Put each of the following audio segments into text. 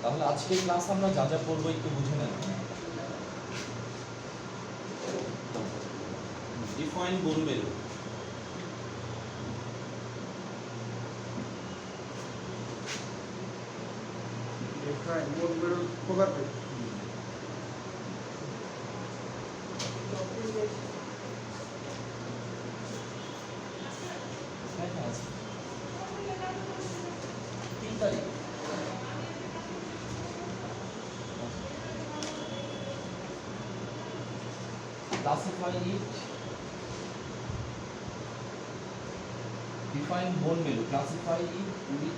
তাহলে আজকে ক্লাস আমরা যা যা পড়বো একটু বুঝে নেন। ডিফাইন বোন মেরু। ডিফাইন বোন মেরু প্রকারভেদ। Classify it. Define bone marrow. Classify it with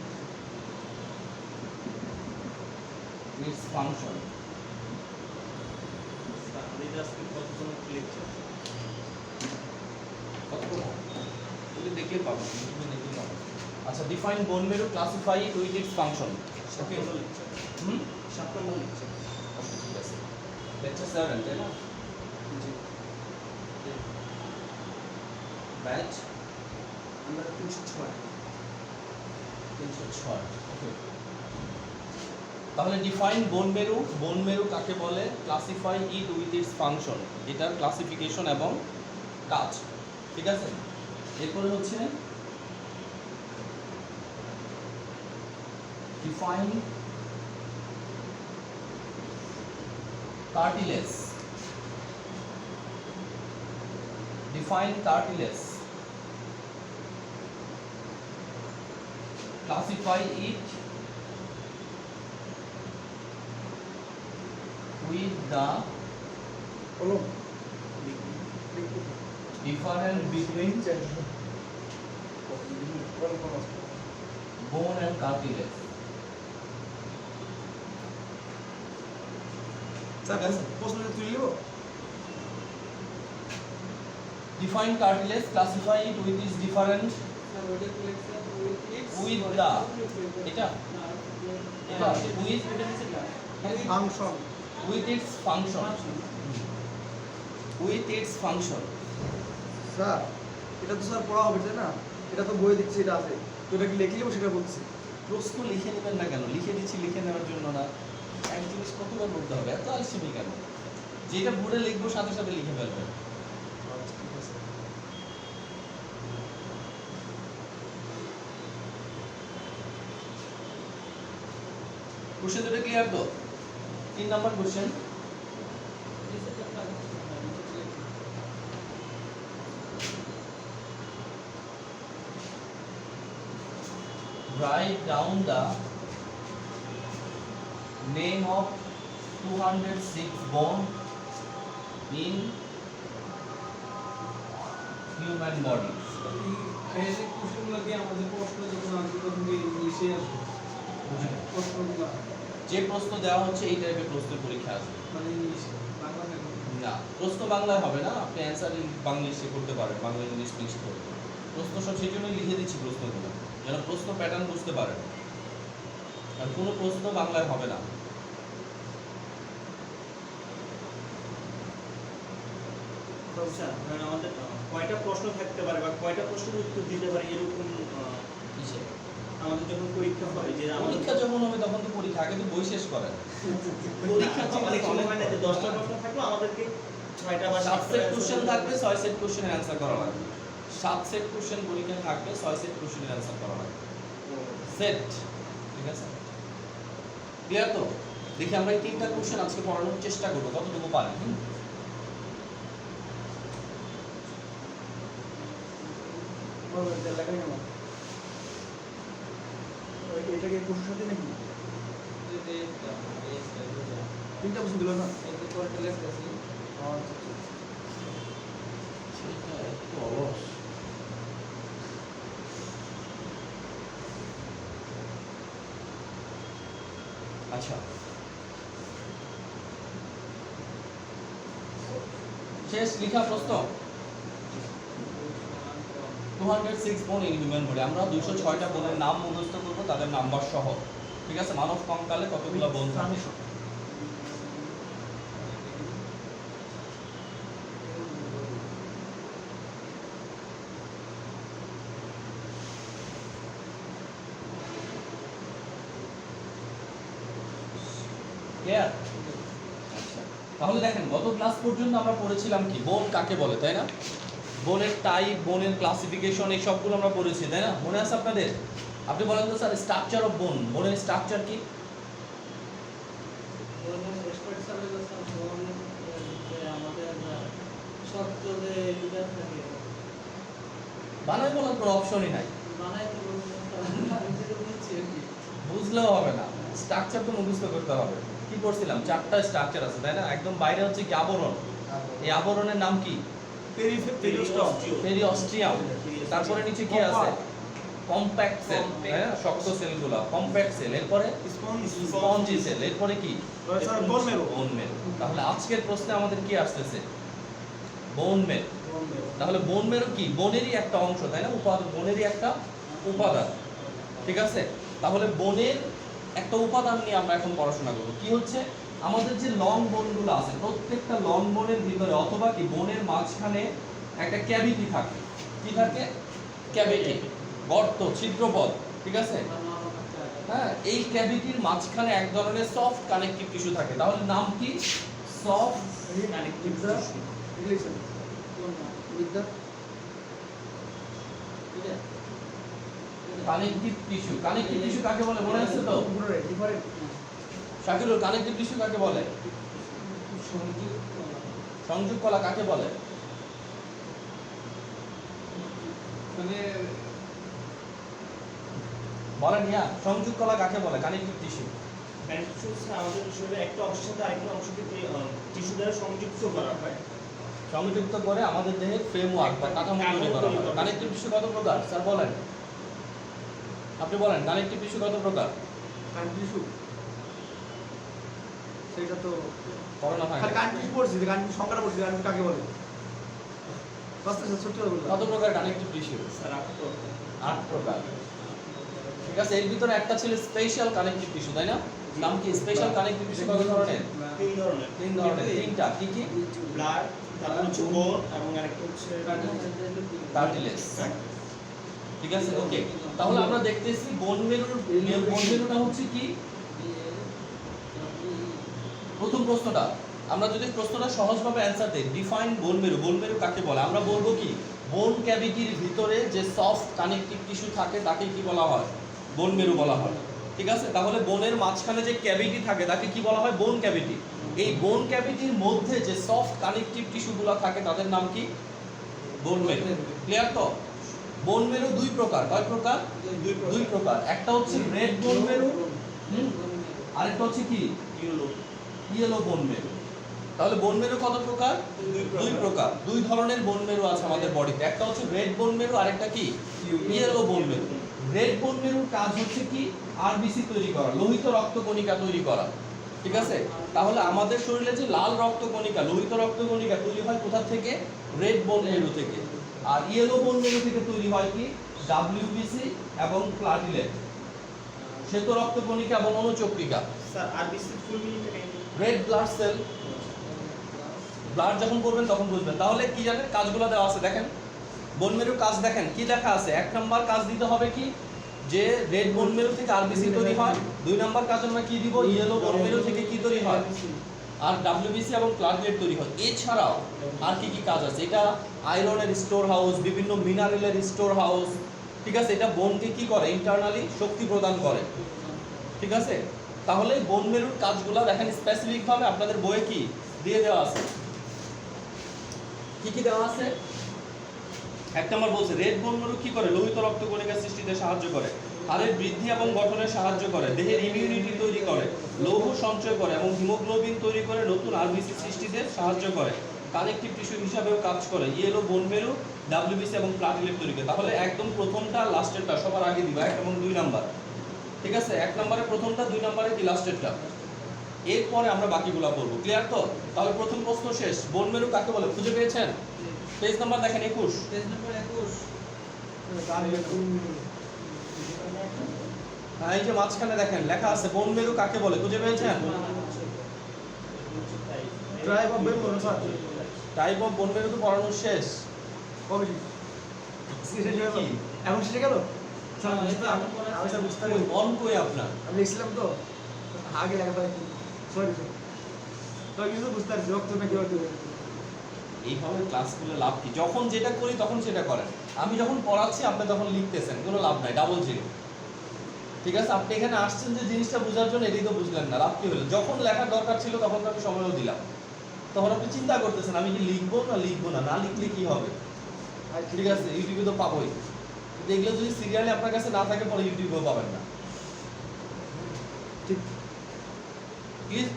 its function. দেখলে পাবো, দেখলে পাবো। আচ্ছা, define bone marrow, classify it with its function. Okay. সাতটা লেকচার। ওকে, ঠিক আছে। লেকচার 7 তাই না? জি। ব্যাচ আমরা 306। 306। ওকে। তাহলে ডিফাইন বোন মেরু। বোন মেরু কাকে বলে? Classify it with its function. এটার ক্লাসিফিকেশন এবং কাজ, ঠিক আছে। এরপরে হচ্ছে define cartilage. Define cartilage. Classify it with the difference between bone and cartilage. প্রশ্নটা তুলে নিব। Define cartilage, classify it with its different with the এটা এটা with function with its function. With its function. Sir এটা তো sir পড়া হবে তাই না? এটা তো বই দিচ্ছি, এটা আছে তো এটা কি লিখে নেবো সেটা বলছি। প্রশ্ন লিখে নেবেন না কেন? লিখে দিচ্ছি লিখে নেওয়ার জন্য না। এক জিনিস কতবার বলতে হবে? এত আলসেমি কেন? যেটা বোর্ডে লিখবো সাথে সাথে লিখে ফেলবেন। আচ্ছা ঠিক আছে। কোশ্চেন দুটো ক্লিয়ার তো? 3 number question. Write down the name of 206 bone in human body. এই কোশ্চেনগুলো কি আমাদের প্রশ্ন যখন আসবে তখন কি ইংলিশে আসবে? প্রশ্নগুলো যে প্রশ্ন দেওয়া হচ্ছে এই টাইপের প্রশ্ন পরীক্ষা আসবে। মানে ইংলিশে, বাংলা কেন? না, প্রশ্ন বাংলায় হবে না। আপনি অ্যান্সার বাংলিশে করতে পারেন, বাংলা ইংলিশ মিক্স করে। প্রশ্ন সব সেই জন্যই লিখে দিচ্ছি প্রশ্নগুলো, যেন প্রশ্ন প্যাটার্ন বুঝতে পারেন। আর কোনো প্রশ্ন বাংলায় হবে না। আচ্ছা, আমাদের কয়টা প্রশ্ন থাকতে পারে বা কয়টা প্রশ্নের উত্তর দিতে পারে এরকম কিসে? আমাদের যখন পরীক্ষা হয় যে পরীক্ষা যখন হবে তখন তো পরীক্ষা, আগে তো বই শেষ করেন। পরীক্ষা অনেক সময় হয় না যে 10টা প্রশ্ন থাকলো আমাদেরকে 6টা বা 7 সেট কোশ্চেন থাকবে, 6 সেট কোশ্চেনের অ্যান্সার করা লাগবে। 7 সেট কোশ্চেন পরীক্ষায় থাকবে, 6 সেট কোশ্চেনের অ্যান্সার করা লাগবে। সেট, ঠিক আছে? ক্লিয়ার তো? দেখি আমরা এই 3টা কোশ্চেন আজকে পড়ানোর চেষ্টা করব, কতটুকু পারি। লাগাই না এটা কি কোশ্চেন সাথে নাকি? তিনটা প্রশ্ন দিল না? আচ্ছা সেটা একটু অলস। আচ্ছা, শেষ লিখা প্রশ্ন। 206 বোন ইন হিউম্যান বডি। আমরা 206টা বোনের নাম মুখস্থ করব, তাদের নাম্বার সহ, ঠিক আছে? মানব কঙ্কালে কতগুলো বোন থাকে? ক্লিয়ার? আচ্ছা, তাহলে দেখেন গত ক্লাস পর্যন্ত আমরা পড়েছিলাম কি বোন কাকে বলে, তাই না? বোনের টাইপ, বোনের ক্লাসিফিকেশন, এই সবগুলো আমরা পড়েছি, তাই না? মনে আছে আপনাদের? আপনি বলেন তো স্যার, স্ট্রাকচার অফ বোন, বোনের স্ট্রাকচার কি? বানাই বলার কোনো অপশনই নাই, বুঝলেও হবে না, স্ট্রাকচার তো মুখস্থ করতে হবে। কি পড়ছিলাম? 4টা স্ট্রাকচার আছে, তাই না? একদম বাইরে হচ্ছে কি আবরণ, এই আবরণের নাম কি? পেরিঅস্টিয়াম। তারপরে নিচে কি আছে? কম্প্যাক্ট সেল, হ্যাঁ, শক্ত সেলগুলো কম্প্যাক্ট সেল। এরপরে স্পঞ্জি সেল। এরপরে কি? বোন মেরু। তাহলে আজকের প্রশ্নে আমাদের কি আসতেছে? বোন মেরু। তাহলে বোন মেরু কি? বোনেরই একটা অংশ, তাই না? উপাদান, বোনেরই একটা উপাদান, ঠিক আছে? তাহলে বোনের একটা উপাদান নিয়ে আমরা এখন পড়াশোনা করব। কি হচ্ছে? আমাদের যে লং বোনগুলো আছে, প্রত্যেকটা লং বোনের ভিতরে অথবা কি বোনের মাঝখানে একটা ক্যাভিটি থাকে। কি থাকে? ক্যাভিটি, গর্ত, ছিদ্রপথ, ঠিক আছে? হ্যাঁ, এই ক্যাভিটির মাঝখানে এক ধরনের সফট কানেকটিভ টিস্যু থাকে। তাহলে নাম কি? Soft connective tissue. Connective tissue. Connective tissue কাকে বলে মনে আছে তো? শাকিরুল, কানেকটিভ টিস্যু কাকে বলে? সংযোগ কলা কাকে বলে? বলেন ইয়া, সংযোগ কলা কাকে বলে? Connective tissue. আমাদের শরীরে একটা অংশের সাথে আরেকটা অংশকে টিস্যু দ্বারা সংযুক্ত করা হয়, সংযুক্ত করে আমাদের দেহের ফ্রেমওয়ার্ক বা কাঠামো তৈরি করা হয়। কানেকটিভ টিস্যু কত প্রকার স্যার বলেন? আপনি বলেন কানেকটিভ টিস্যু কত প্রকার? কানেকটিভ টিস্যু সেটা তো করোনা হয় খালি কানেকটিভ টিস্যু পড়ছি, কানেকটিভ সংখ্যাটা পড়ছি, কানেকটিভ কাকে বলে? বাস্তে ছোট করে বললাম। কত প্রকার কানেকটিভ টিস্যু? স্যার 8 প্রকার। ঠিক আছে, এর ভিতরে একটা ছিল স্পেশাল কানেকটিভ টিস্যু, তাই না? নাম কি? স্পেশাল কানেকটিভ টিস্যু কত ধরনের? 3 ধরনের। তিনটা। কি কি? ব্লাড, তারপর হচ্ছে বোন এবং আরেকটা হচ্ছে কার্টিলেজ। ঠিক আছে, ওকে। তাহলে আমরা দেখতেছি বোন মেরুটা হচ্ছে কি? প্রথম প্রশ্নটা আমরা যদি প্রশ্নটা সহজভাবে অ্যানসার দেই, ডিফাইন বোন মেরু। বোন মেরু কাকে বলে? আমরা বলবো কি বোন ক্যাভিটির ভিতরে যে সফট কানেকটিভ টিস্যু থাকে তাকে কি বলা হয়? বোন মেরু বলা হয়। ঠিক আছে, তাহলে বোনের মাঝখানে যে ক্যাভিটি থাকে তাকে কি বলা হয়? বোন ক্যাভিটি। এই বোন ক্যাভিটির মধ্যে যে সফট কানেকটিভ টিস্যুগুলো থাকে তাদের নাম কি? বোন মেরু। ক্লিয়ার তো? বোন মেরু দুই প্রকার। কয় প্রকার? দুই প্রকার। একটা হচ্ছে রেড বোন মেরু, আরেকটা হচ্ছে কি? ইয়েলো বোন মেরু। তাহলে বোন মেরু কত প্রকার? দুই প্রকার। দুই ধরনের বোন মেরু আছে আমাদের বডিতে। একটা হচ্ছে রেড বোন মেরু, আরেকটা কি? ইয়েলো বোন মেরু। রেড বোন মেরুর কাজ হচ্ছে কি? আরবিসি তৈরি করা, লোহিত রক্তকণিকা তৈরি করা। ঠিক আছে, তাহলে আমাদের শরীরে যে লাল রক্তকণিকা, লোহিত রক্তকণিকা তৈরি হয় কোথা থেকে? রেড বোন মেরু থেকে। আর ইয়েলো বোন মেরু থেকে তৈরি হয় কি? ডাব্লিউবিসি এবং প্লাটিলেট, শ্বেত রক্তকণিকা এবং অনুচক্রিকা। স্যার আরবিসি ফুল মিনিংটা কি? Red blood cell. ব্লাড যখন করবেন তখন বুঝবেন। তাহলে কি জানেন? কাজগুলো দেওয়া আছে, দেখেন বোন মেরুর কাজ দেখেন কি লেখা আছে। 1 নাম্বার কাজ দিতে হবে কি? যে রেড বোন মেরু থেকে আরবিসি তৈরি হয়। 2 নাম্বার কাজ আমরা কি দিব? ইয়েলো বোন মেরু থেকে কি তৈরি হয়? আর ডাব্লিউবিসি এবং প্লাটলেট তৈরি হয়। এছাড়াও আর কি কি কাজ আছে? এটা আয়রনের স্টোর হাউস, বিভিন্ন মিনারেলের স্টোর হাউস। ঠিক আছে, এটা বোনকে কি করে? ইন্টারনালি শক্তি প্রদান করে। ঠিক আছে, তাহলে বোন মেরুর কাজগুলো দেখেন স্পেসিফিক ভাবে আপনাদের বইয়ে কি দিয়ে দেওয়া আছে। কি কি দেওয়া আছে? 1 নাম্বার বলছে রেড বোন মেরু কি করে? লোহিত রক্তকণিকা সৃষ্টিতে সাহায্য করে, হাড়ের বৃদ্ধি এবং গঠনে সাহায্য করে, দেহের ইমিউনিটি তৈরি করে, লৌহ সঞ্চয় করে এবং হিমোগ্লোবিন তৈরি করে, নতুন আরবিসি সৃষ্টিতে সাহায্য করে, কানেকটিভ টিস্যু হিসাবেও কাজ করে, ইয়েলো বোন মেরু, ডাব্লিউবিসি এবং প্লাটিলেট তৈরি করে। তাহলে একদম প্রথমটা লাস্টেরটা সবার আগে দিবা, 1 এবং 2 নাম্বার। ঠিক আছে, 1 নম্বরে প্রথমটা, 2 নম্বরে কি লাস্টেরটা। এরপরে আমরা বাকিগুলো পড়বো। ক্লিয়ার তো? তাহলে প্রথম প্রশ্ন শেষ। বোন মেরু কাকে বলে? খুঁজে পেয়েছেন? পেজ নাম্বার দেখেন 21। হ্যাঁ, এই যে মাঝখানে দেখেন লেখা আছে বোন মেরু কাকে বলে, খুঁজে পেয়েছেন? Tribe of Bengal sir. Type of বোন মেরু তো পড়ানো শেষ। কবে শেষ হয়ে গেল? এখন শেষে গেল? স্যার আমি স্যার বুঝতে পারি। অন কই আপনার? আমি লিখছিলাম তো আগে লেখা পাই। সরি তো কিছু বুঝতে পারছি রক্তটা কিভাবে তৈরি হয়। এইভাবে ক্লাসগুলো লাভ কি? যখন যেটা করি তখন সেটা করেন। আমি যখন পড়াচ্ছি আপনি তখন লিখতেছেন, কোনো লাভ নাই, ডাবল জিরো। ঠিক আছে, আপনি এখানে আসছেন যে জিনিসটা বোঝার জন্য, এটাই তো বুঝলেন না, লাভ কি হলো? যখন লেখার দরকার ছিল তখন তো আমি সময়ও দিলাম, তখন আপনি চিন্তা করতেছেন আমি কি লিখবো না লিখবো না, না লিখলে কি হবে? আর ঠিক আছে, ইউটিউবে তো পাবোই, এগুলো যদি সিরিয়ালে আপনার কাছে না থাকে পরে ইউটিউবেও পাবেন না। ঠিক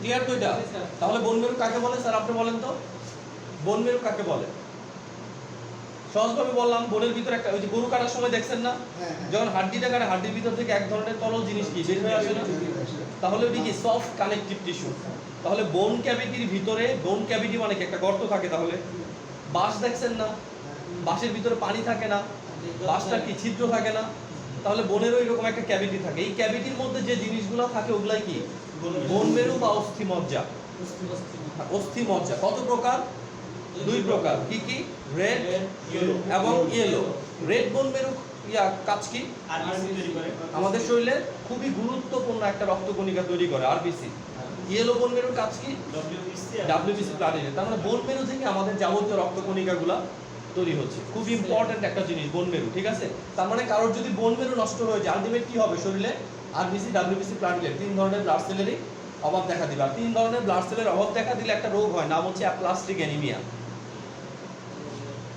ক্লিয়ার তো এটা? জি, স্যার। তাহলে বন মেরু কাকে বলে স্যার আপনি বলেন তো? বন মেরু কাকে বলে? সহজভাবে বললাম, বনের ভিতরে একটা, ওই যে গরু কাটার সময় দেখছেন না, হ্যাঁ যখন হাড্ডিটা কাটে হাড্ডির ভিতর থেকে এক ধরনের তরল জিনিস কি বের হয়ে আসে না? তাহলে ওটি কি সফট কানেকটিভ টিস্যু। তাহলে বোন ক্যাভিটির ভিতরে, বোন ক্যাভিটি মানে কি একটা গর্ত থাকে, তাহলে বাঁশ দেখছেন না, বাঁশের ভিতরে পানি থাকে না, বাঁশটা কি ছিদ্র থাকে না, তাহলে বোনেরও এরকম একটা ক্যাভিটি থাকে। এই ক্যাভিটির মধ্যে যে জিনিসগুলো থাকে ওগুলাই কি বোন মেরু বা অস্থি মজ্জা। অস্থি মজ্জা কত প্রকার? দুই প্রকার। কি কি? রেড এবং ইয়েলো। রেড বোন মেরু কাজ কি? আরবিসি তৈরি করে। আমাদের শরীরে খুবই গুরুত্বপূর্ণ একটা রক্তকণিকা তৈরি করে, আরবিসি। ইয়েলো বোন মেরুর কাজ কি? WBC platelet. তার মানে বোন মেরু থেকে আমাদের যাবতীয় রক্তকণিকাগুলো তৈরি হচ্ছে, খুব ইম্পর্টেন্ট একটা জিনিস বোন মেরু। ঠিক আছে, তার মানে কারোর যদি বোন মেরু নষ্ট হয়ে যায় আলটিমেট কি হবে? শরীরে আরবিসি, ডাব্লিউবিসি প্লাটিলেট, তিন ধরনের ব্লাড সেলেরই অভাব দেখা দিবে। আর তিন ধরনের ব্লাড সেলের অভাব দেখা দিলে একটা রোগ হয়, নাম হচ্ছে অ্যাপ্লাস্টিক অ্যানিমিয়া।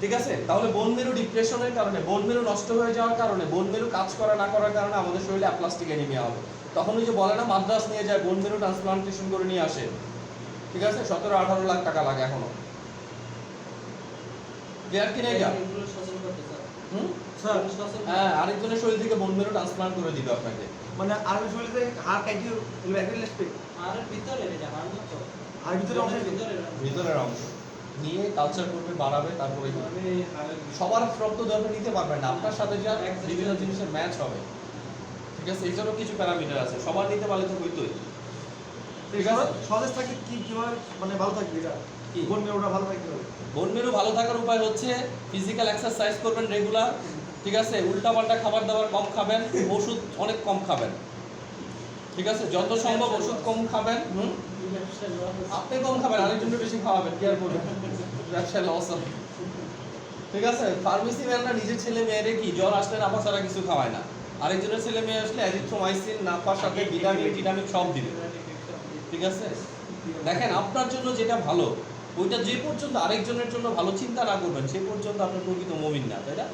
ঠিক আছে, তাহলে বোন মেরু ডিপ্রেশনের কারণে, বোন মেরু নষ্ট হয়ে যাওয়ার কারণে, বোন মেরু কাজ করা না করার কারণে আমাদের শরীরে অ্যাপ্লাস্টিক অ্যানিমিয়া হবে। তখন ওই যে বলে না, মাদ্রাস নিয়ে যায় বোন মেরু ট্রান্সপ্লান্টেশন করে নিয়ে আসে। ঠিক আছে, 17-18 লাখ টাকা লাগে এখনো। ক্লিয়ার কি না এটা? হুম? স্যার হ্যাঁ, আরেকজনের শরীর থেকে বোন মেরু ট্রান্সপ্লান্ট করে দিবে আপনাকে। মানে আরবি শরীরে হাড় কাটি এগুলো একই লাগবে আর ভিতরে অংশ ভিতরের অংশ নিয়ে কালচার করবে, বাড়াবে, তারপরে সবার রক্ত দরকার নিতে পারবেন না, আপনার সাথে যা বিভিন্ন জিনিসের ম্যাচ হবে। ঠিক আছে, এটারও কিছু প্যারামিটার আছে, সবার নিতে পারলে তো হইতোই। ঠিক আছে, সহজ থাকে কি কিভাবে মানে ভালো থাকবে এটা কি? বোন মেরুটা ভালো থাকবে কিভাবে? বোন মেরু ভালো থাকার উপায় হচ্ছে ফিজিক্যাল এক্সারসাইজ করবেন রেগুলার। ঠিক আছে, উল্টাপাল্টা খাবার দাবার কম খাবেন, ওষুধ অনেক কম খাবেন। ঠিক আছে, যত সম্ভব ওষুধ কম খাবেন। আপনি কম খাবেন, আরেকজনের বেশি খাওয়াবেন, কি আর করবেন, ব্যবসায় লস হবে। ঠিক আছে, ফার্মেসি ম্যানরা নিজের ছেলে মেয়েরে কি জ্বর আসলে নাপা ছাড়া কিছু খাওয়ায় না, আরেকজনের ছেলে মেয়ে আসলে অ্যাজিথ্রোমাইসিন নাপার সাথে ভিটামিন টিটামিন সব দিবে। ঠিক আছে, দেখেন আপনার জন্য যেটা ভালো ওইটা যে পর্যন্ত আরেকজনের জন্য ভালো চিন্তা না করবেন সে পর্যন্ত আপনার প্রকৃত মুমিন না, তাই না?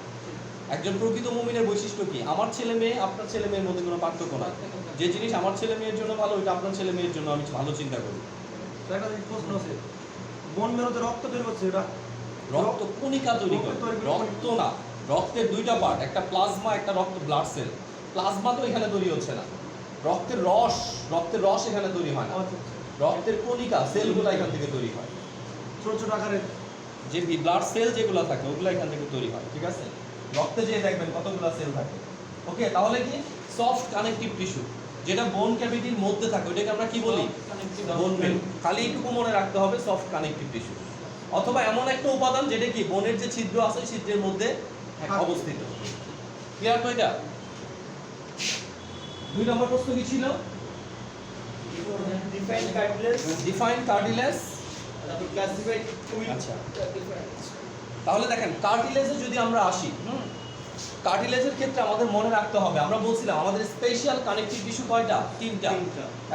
একজন প্রকৃত মুমিনের বৈশিষ্ট্য কি? আমার ছেলে মেয়ে আপনার ছেলে মেয়ের মধ্যে কোনো পার্থক্য নাই। যে জিনিস আমার ছেলে মেয়ের জন্য ভালো ওইটা আপনার ছেলে মেয়ের জন্য আমি ভালো চিন্তা করি। তো একটা জিনিস প্রশ্ন আছে বোন মেরুতে রক্ত তৈরি করছে এটা রক্ত কণিকা তৈরি করে, রক্ত না, রক্তের দুইটা পার্ট, একটা প্লাজমা, একটা রক্ত ব্লাড সেল। প্লাজমা তো এখানে তৈরি হচ্ছে না, রক্তের রস এখানে তৈরি হয় না, রক্তের কণিকা সেলগুলো এখান থেকে তৈরি হয়, ছোট ছোট আকারের যে ব্লাড সেল যেগুলো থাকে ওগুলো এখান থেকে তৈরি হয়। ঠিক আছে, রক্তে যে দেখবেন কতগুলো সেল থাকে। ওকে, তাহলে কি সফট কানেকটিভ টিস্যু যেটা বোন ক্যাভিটির মধ্যে থাকে ওটাকে আমরা কি বলি? বোন মেরু। খালি এইটুকু মনে রাখতে হবে, সফট কানেকটিভ টিস্যু অথবা এমন একটা উপাদান যেটা কি বোনের যে ছিদ্র আছে ছিদ্রের মধ্যে অবস্থিত। ক্লিয়ার তো এটা? 2 নম্বর প্রশ্ন কি ছিল? Define cartilage. আচ্ছা, তাহলে দেখেন কার্টিলেজে যদি আমরা আসি, কার্টিলেজের ক্ষেত্রে আমাদের মনে রাখতে হবে, আমরা বলছিলাম আমাদের স্পেশাল কানেকটিভ টিস্যু কয়টা? তিনটা।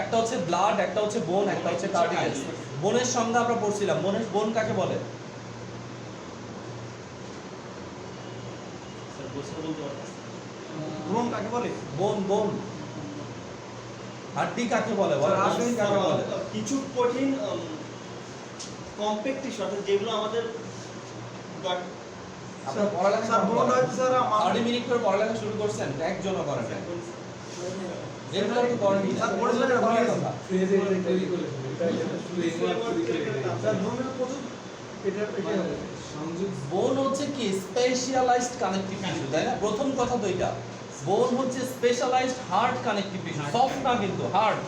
একটা হচ্ছে ব্লাড, একটা হচ্ছে বোন, একটা হচ্ছে কার্টিলেজ। বোনের সংজ্ঞা আমরা পড়ছিলাম, বোন কাকে বলে? বোন কাকে বলে? বোন হাড্ডি কাকে বলে? হাড্ডি কাকে বলে? কিছু কঠিন কম্প্যাক্ট টিস্যু অর্থাৎ যেগুলো আমাদের আপনারা পড়ালেখা স্যার বোন হচ্ছে স্যার 30 মিনিট করে পড়ালেখা শুরু করছেন, একজনও করেন না, রেগুলার তো করেনি। স্যার পড়েছিলেন এটা ভুলে গেছি। কথা স্যার বোন মেরু প্রচুর এটা হবে বোন হচ্ছে কি স্পেশালাইজড কানেকটিভ টিস্যু, তাই না? প্রথম কথা তো এটা, বোন হচ্ছে specialised hard connective tissue, soft না কিন্তু হার্ট।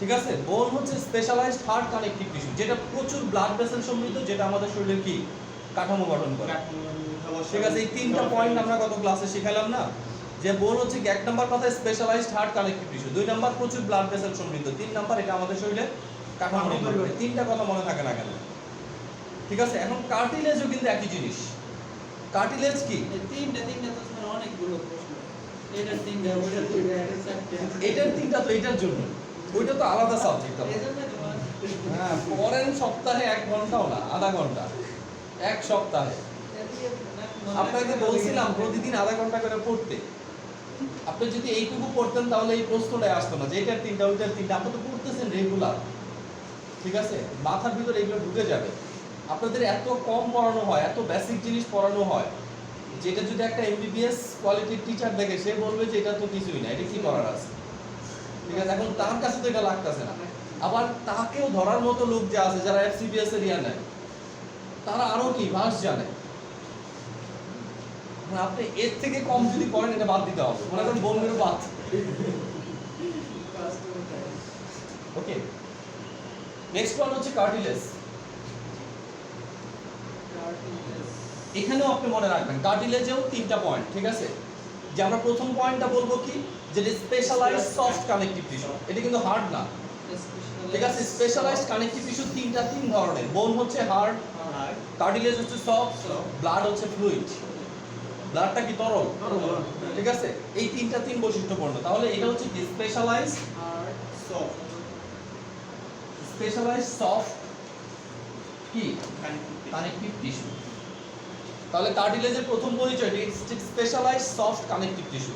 ঠিক আছে, বোন হচ্ছে স্পেশালাইজড হার্ট কানেকটিভ টিস্যু যেটা প্রচুর ব্লাড ভেসেল সমৃদ্ধ, যেটা আমাদের শরীরের কি কাঠামো গঠন করে। ঠিক আছে, এই তিনটা পয়েন্ট আমরা গত ক্লাসে শিখালাম না? যে বোন হচ্ছে কি এক নাম্বার কথা specialised hard connective tissue, 2 number প্রচুর ব্লাড ভেসেল সমৃদ্ধ, 3 নাম্বার এটা আমাদের শরীরে কাঠামো নির্মাণ করে। তিনটা কথা মনে থাকে না কেন? ঠিক আছে, এখন কার্টিলেজও কিন্তু একই জিনিস। কার্টিলেজ কি? এই তিনটা তো স্যার অনেকগুলো প্রশ্ন। এটার তিনটা, ওইটার তিনটা, এটার চারটা। এটার তিনটা তো এটার জন্য, ওইটা তো আলাদা সাবজেক্ট। এজন্য তোমার হ্যাঁ, পরের সপ্তাহে 1 ঘন্টাও না, আধা ঘন্টা, এক সপ্তাহে। আপনাকে বলছিলাম প্রতিদিন আধা ঘন্টা করে পড়তে। আপনি যদি এইটুকু পড়তেন তাহলে এই প্রশ্নটাই আসতো না যে এটার তিনটা ওইটার তিনটা। আপনি তো পড়তেছেন রেগুলার, ঠিক আছে, মাথার ভিতরে এগুলো ঢুকে যাবে। আপনাদের এত কম পড়ানো হয়, এত বেসিক জিনিস পড়ানো হয়, যেটা যদি একটা এমবিবিএস কোয়ালিটির টিচার দেখে সে বলবে যে এটা তো কিছুই না, এটা কি করার আছে, ঠিক আছে। এখন তার কাছে তো এটা লাগতেছে না। আবার তাকেও ধরার মতো লোক যে আছে যারা এফসিবিএস এর ইয়া নেয়, তারা আরো কি ভাস জানে। মানে আপনি এর থেকে কম যদি করেন এটা বাদ দিতে হবে, মনে করেন বোনের বাদ। ওকে, নেক্সট ওয়ান হচ্ছে কার্টিলেজ। এখানেও আপনি মনে রাখবেন কার্টিলেজেও 3টা পয়েন্ট, ঠিক আছে। যে আমরা প্রথম পয়েন্টটা বলবো কি, যে স্পেশালাইজড সফট কানেকটিভ টিস্যু, এটা কিন্তু হার্ড না, ঠিক আছে। স্পেশালাইজড কানেকটিভ টিস্যু তিন ধরনের, বোন হচ্ছে হার্ড, কার্টিলেজ হচ্ছে সফট, ব্লাড হচ্ছে ফ্লুইড। ব্লাডটা কি তরল, ঠিক আছে। এই তিন বৈশিষ্ট্যপূর্ণ। তাহলে এটা হচ্ছে কি স্পেশালাইজড সফট কি কানেকটিভ টিস্যু। তাহলে কার্টিলেজের প্রথম পরিচয় স্পেশালাইজড সফট কানেকটিভ টিস্যু,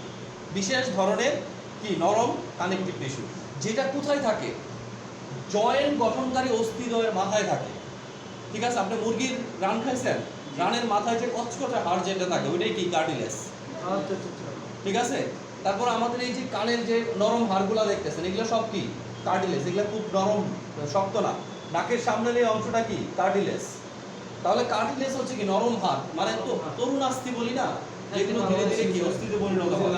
বিশেষ ধরনের কি নরম কানেকটিভ টিস্যু, যেটা কোথায় থাকে? জয়েন্ট গঠনকারী অস্থিদ্বয়ের মাথায় থাকে, ঠিক আছে। আপনি মুরগির রান খাইছেন, রানের মাথায় যে কচকচে হাড় যেটা থাকে ওইটাই কি কার্টিলেজ, ঠিক আছে। তারপর আমাদের এই যে কানের যে নরম হাড়গুলা দেখতেছেন এগুলো সব কি কার্টিলেজ, এগুলো খুব নরম শক্ত না। নাকের সামনের এই অংশটা কি কার্টিলেজ। তাহলে কার্টিলেজ হচ্ছে কি নরম হাড়, মানে তো তরুণ আস্থি বলি না, যেগুলো ধীরে ধীরে কি অস্থিতে পরিণত হয়।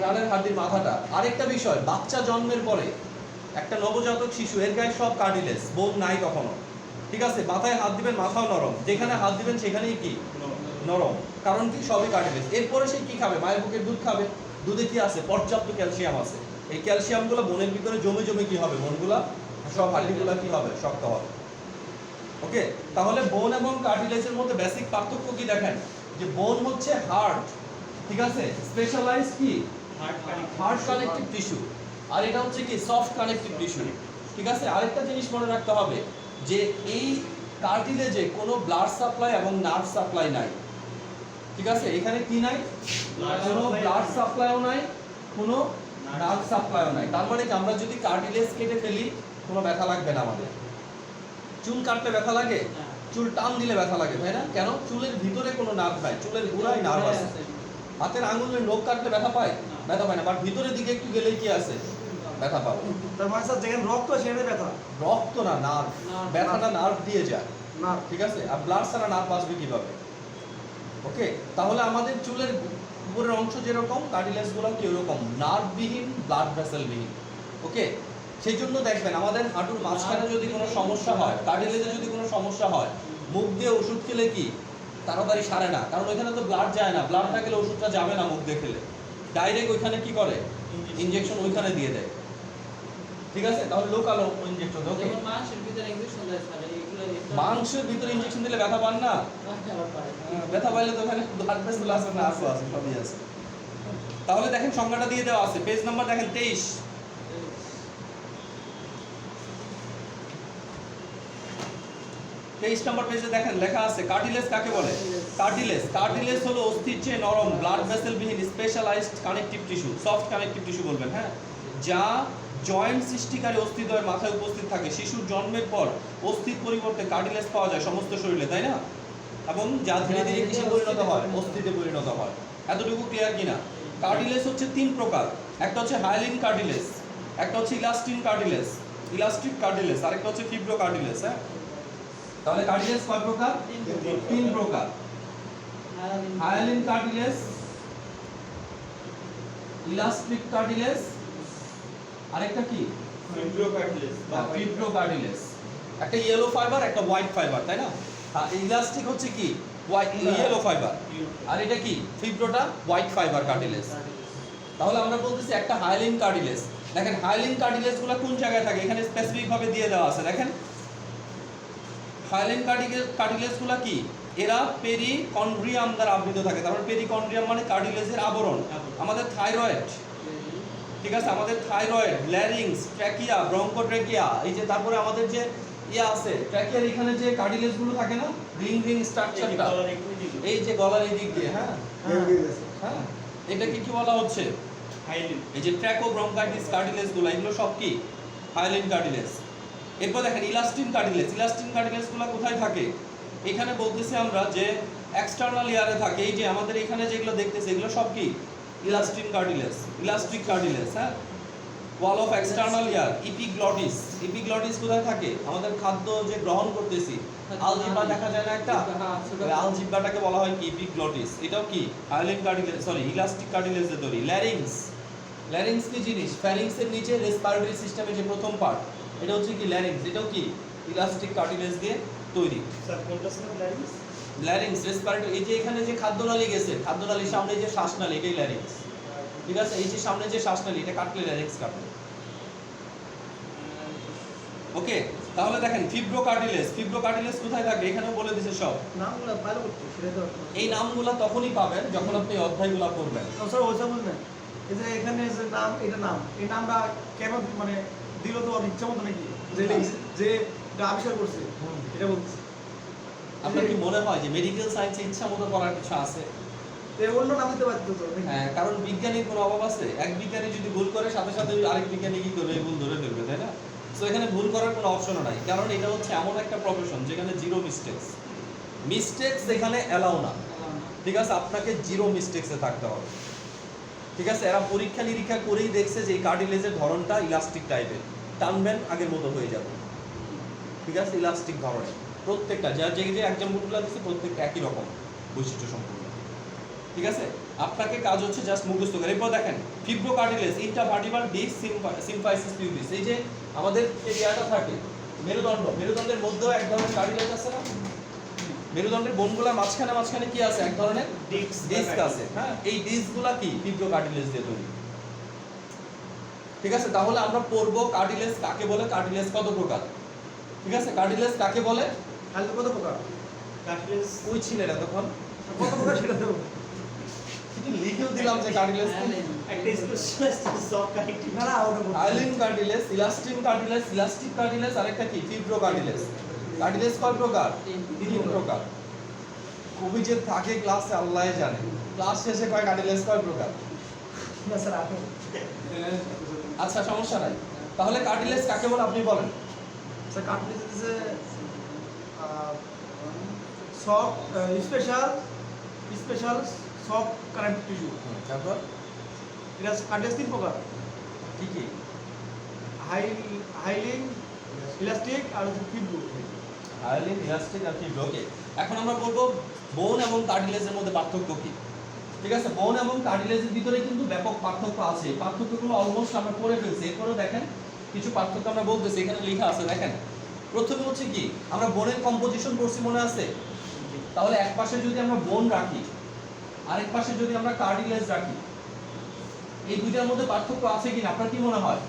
রানের হাড়ির মাথাটা। আরেকটা বিষয়, বাচ্চা জন্মের পরে একটা নবজাতক শিশু এর গায়ে সব কার্টিলেজ, বোন নাই কখনো, ঠিক আছে। মাথায় হাত দিবেন মাথাও নরম, যেখানে হাত দিবেন সেখানেই কি নরম, কারণ কি সবই কার্টিলেজ। এরপরে সে কি খাবে? মায়ের বুকের দুধ খাবে, দুধে কি আছে? পর্যাপ্ত ক্যালসিয়াম আছে। এই ক্যালসিয়ামগুলো বোনের ভিতরে জমে জমে কি হবে? বোনগুলা সব হাড়িগুলা কি হবে? শক্ত হবে। ওকে, তাহলে বোন এবং কার্টিলেজের মধ্যে বেসিক পার্থক্য কি দেখেন, যে বোন হচ্ছে হার্ড, ঠিক আছে, স্পেশালাইজড কি হার্ড কানেকটিভ টিস্যু, আর এটা হচ্ছে কি সফট কানেকটিভ টিস্যু, ঠিক আছে। আরেকটা জিনিস মনে রাখতে হবে যে এই কার্টিলেজে কোনো ব্লাড সাপ্লাই এবং নার্ভ সাপ্লাই নাই, ঠিক আছে। এখানে কি নাই? কোনো ব্লাড সাপ্লাইও নাই, কোনো নার্ভ সাপ্লাইও নাই। তার মানে কি আমরা যদি কার্টিলেজ কেটে ফেলি কোনো ব্যথা লাগবে না আমাদের। চুল কাটলে ব্যথা লাগে, চুল টান দিলে ব্যথা লাগে, তাই না? কেন? চুলের ভিতরে কোনো নার্ভ নাই, চুলের গোড়ায় নার্ভ আছে। হাতের আঙুলের নখ কাটলে ব্যথা পায়? ব্যথা পায় না, বাট ভিতরের দিকে একটু গেলে কি আছে? ব্যথা পাবে। তার মানে স্যার যেখানে রক্ত সেখানে ব্যথা, রক্ত না, নার্ভ। ব্যথাটা নার্ভ দিয়ে যায়, না, ঠিক আছে। আর ব্লাড ছাড়া নার্ভ আসবে কিভাবে? ওকে, তাহলে আমাদের চুলের উপরের অংশ যেরকম, কার্টিলেজ গুলো কি ওরকম নার্ভবিহীন, ব্লাড ভেসেল বিহীন। ওকে, সেই জন্য দেখবেন আমাদের হাঁটুর মাঝখানে যদি কোনো সমস্যা হয়, কার্টিলেজে যদি কোনো সমস্যা হয়, মুখ দিয়ে ওষুধ খেলে কি তাড়াতাড়ি সারে না, কারণ ওইখানে তো ব্লাড যায় না। ব্লাড না গেলে ওষুধটা যাবে না মুখ দিয়ে খেলে, ডাইরেক্ট ওইখানে কি করে? ইনজেকশন ওইখানে দিয়ে দেয়, ঠিক আছে। তাহলে লোকাল ইনজেকশন। ওকে, মাংসের ভিতরে ইনজেকশন দেয় স্যার, এইগুলো মাংসের ভিতরে ইনজেকশন দিলে ব্যথা পান না? ব্যথা পাইলে তো ওখানে ব্লাড ভেসেল আছে না? আছে, সবই আছে। তাহলে দেখেন সংজ্ঞাটা দিয়ে দেওয়া আছে, পেজ নাম্বার দেখেন 23। 23 নম্বর পেজে দেখেন লেখা আছে কার্টিলেজ কাকে বলে? কার্টিলেজ হলো অস্থির চেয়ে নরম, ব্লাড ভেসেল বিহীন specialised connective tissue, soft connective tissue বলবেন, হ্যাঁ, যা জয়েন্ট সৃষ্টিকারী অস্থিদ্বয়ের মাথায় উপস্থিত থাকে। শিশুর জন্মের পর অস্থির পরিবর্তে কার্টিলেজ পাওয়া যায় সমস্ত শরীরে, তাই না? এবং যা ধীরে ধীরে কিসে পরিণত হয়? অস্থিতে পরিণত হয়। এতটুকু ক্লিয়ার কিনা? কার্টিলেজ হচ্ছে 3 প্রকার, একটা হচ্ছে হায়ালিন কার্টিলেজ, একটা হচ্ছে ইলাস্টিক কার্টিলেজ, আরেকটা হচ্ছে ফিব্রো কার্টিলেজ, হ্যাঁ। তাহলে কার্টিলেজ কয় প্রকার? 3 প্রকার। হায়ালিন কার্টিলেজ, ইলাস্টিক কার্টিলেজ, আরেকটা কি? ফিব্রো কার্টিলেজ। একটা ইয়েলো ফাইবার, একটা হোয়াইট ফাইবার, তাই না? ইলাস্টিক হচ্ছে কি? হোয়াইট ইয়েলো ফাইবার, আর এটা কি ফিব্রোটা হোয়াইট ফাইবার কার্টিলেজ। তাহলে আমরা বলতেছি একটা হাইলিন কার্টিলেজ। দেখেন হাইলিন কার্টিলেজগুলো কোন জায়গায় থাকে, এখানে স্পেসিফিক ভাবে দিয়ে দেওয়া আছে। দেখেন হাইলিন কার্টিলেজগুলো কি, এরা পেরিকন্ড্রিয়াম দ্বারা আবৃত থাকে। তারপর পেরিকন্ড্রিয়াম মানে কার্টিলেজের আবরণ। আমাদের থাইরয়েড, ঠিক আছে, আমাদের থাইরয়েড, ল্যারিংস, ট্র্যাকিয়া, ব্রঙ্কোট্র্যাকিয়া, এই যে তারপরে আমাদের যে ইয়ে আছে ট্র্যাকিয়ার এখানে যে কার্টিলেজগুলো থাকে না, রিং রিং স্ট্রাকচারটা, এই যে গলার এই দিক দিয়ে, হ্যাঁ হ্যাঁ, এটাকে কি বলা হচ্ছে, হাইলিন। এই যে ট্র্যাকো ব্রঙ্কাইটিস কার্টিলেজগুলো, এগুলো সব কি হাইলিন কার্টিলেজ। এরপর দেখেন ইলাস্টিন কার্টিলেজ। ইলাস্টিন কার্টিলেজগুলো কোথায় থাকে, এখানে বলতেছি আমরা যে এক্সটার্নাল ইয়ারে থাকে। এই যে আমাদের এখানে যেগুলো দেখতেছি এগুলো সব কি ইলাস্টিন কার্টিলেজ, ইলাস্টিক কার্টিলেজ। হ্যাঁ, ওয়াল অফ এক্সটার্নাল ইয়ার, ইপিগ্লটিস। ইপিগ্লটিস কোথায় থাকে, আমাদের খাদ্য যে গ্রহণ করতেছি, আলজিহ্বা দেখা যায় না একটা, আলজিহ্বাটাকে বলা হয় কি ইপিগ্লটিস। এটাও কি হাইলিন কার্টিলেজ, সরি ইলাস্টিক কার্টিলেজের তৈরি। ল্যারিংস, ল্যারিংস কি জিনিস, ফ্যারিংসের নিচে রেসপিরেটরি সিস্টেমের যে প্রথম পার্ট, এটা হচ্ছে কি ল্যারিংস, এটাও কি ইলাস্টিক কার্টিলেজ দিয়ে তৈরি। স্যার কোনটা স্যার ল্যারিংস? ল্যারিংস রেসপিরেটরি, এই যে এখানে যে খাদ্যনালী গেছে, খাদ্যনালীর সামনে যে শ্বাসনালী, এটাই ল্যারিংস। ঠিক আছে, এই যে সামনে যে শ্বাসনালী, এটা কাটলে ল্যারিংস কাটলে। ওকে, তাহলে দেখেন ফিব্রো কার্টিলেজ। ফিব্রো কার্টিলেজ কোথায় থাকে, এখানেও বলে দিছে সব। নামগুলো ভালো করতে সেটা তো এই নামগুলো তখনই পাবেন যখন আপনি অধ্যায়গুলো পড়বেন। স্যার ওইসব বুঝবেন, এই যে এখানে যে নাম, এটা নাম, এই নামটা কেন মানে দিল তো ইচ্ছা মতো নাকি, যে যে এটা আবিষ্কার করছে এটা বলছে। আপনার কি মনে হয় যে মেডিকেল সায়েন্সে ইচ্ছা মতো করার কিছু আছে? অন্য নাম দিতে পারতো তো নাকি? হ্যাঁ, কারণ বিজ্ঞানীর কোনো অভাব আছে? এক বিজ্ঞানী যদি ভুল করে সাথে সাথে আরেক বিজ্ঞানী কি করবে, ভুল ধরে ফেলবে, তাই না? সো এখানে ভুল করার কোনো অপশনও নাই, কারণ এটা হচ্ছে এমন একটা প্রফেশন যেখানে জিরো মিস্টেকস। মিস্টেকস এখানে অ্যালাউ না। ঠিক আছে, আপনাকে জিরো মিস্টেকসে থাকতে হবে। ঠিক আছে, এরা পরীক্ষা নিরীক্ষা করেই দেখছে যে এই কার্টিলেজের ধরনটা ইলাস্টিক টাইপের, টানবেন আগের মতো হয়ে যাবে। ঠিক আছে, ইলাস্টিক ধরনের প্রত্যেকটা, যার যে যে এক্সাম্পলগুলো দিচ্ছে প্রত্যেকটা একই রকম বৈশিষ্ট্য সম্পূর্ণ। ঠিক আছে, আপনাকে কাজ হচ্ছে জাস্ট মুখস্থ করে। এরপর দেখেন ফিব্রো cartilage, intervertebral disk symphysis pubis. এই যে আমাদের এরিয়াটা থাকে মেরুদণ্ড, মেরুদণ্ডের মধ্যেও এক ধরনের কার্টিলেজ আছে না, মেরুদণ্ডের বোনগুলোর মাঝখানে মাঝখানে কি আছে, এক ধরনের ডিস্ক আছে। হ্যাঁ, এই ডিস্কগুলো কি ফিব্রো কার্টিলেজ দিয়ে তৈরি। ঠিক আছে, তাহলে আমরা পড়বো কার্টিলেজ কাকে বলে, কার্টিলেজ কত প্রকার। ঠিক আছে, কার্টিলেজ কাকে বলে, তাহলে কত প্রকার কার্টিলেজ ওই ছিলেন এতক্ষণ কত প্রকার সেটা তো কিন্তু লিখেও দিলাম যে কার্টিলেজ একটা স্পেশালিস্ট সব কানেক্টিভ। না না ওটা বলতে hyaline cartilage, elastin cartilage, elastic cartilage, আরেকটা কি ফিব্রো কার্টিলেজ। কার্টিলেজ কয় প্রকার, তিন প্রকার। কবি যে থাকে ক্লাসে আল্লাহই জানে, ক্লাস শেষে কয় কার্টিলেজ কয় প্রকার। না স্যার আপনি আচ্ছা, সমস্যা নাই। তাহলে কার্টিলেজ কাকে বলে আপনি বলেন। Sir cartilage is soft special soft connective tissue. তারপর এটা কার্টিলেজ তিন প্রকার, কি কি, হাইলিন, ইলাস্টিক আর ফিব্রো। হাইলিন, ইলাস্টিক আর ফিব্রো। ওকে, এখন আমরা বলবো বোন এবং কার্টিলেজের মধ্যে পার্থক্য কি। ঠিক আছে, বোন এবং কার্টিলেজের ভিতরে কিন্তু ব্যাপক পার্থক্য আছে। পার্থক্যগুলো অলমোস্ট আমরা পড়ে ফেলছি। এরপরেও দেখেন কিছু পার্থক্য আমরা বলতেছি, এখানে লেখা আছে। দেখেন প্রথমে হচ্ছে কি, আমরা বোনের কম্পোজিশন করছি মনে আছে। তাহলে এক পাশে যদি আমরা বোন রাখি, আরেক পাশে যদি আমরা কার্টিলেজ রাখি, এই দুইটার মধ্যে পার্থক্য আছে কিনা আপনার কি মনে হয়?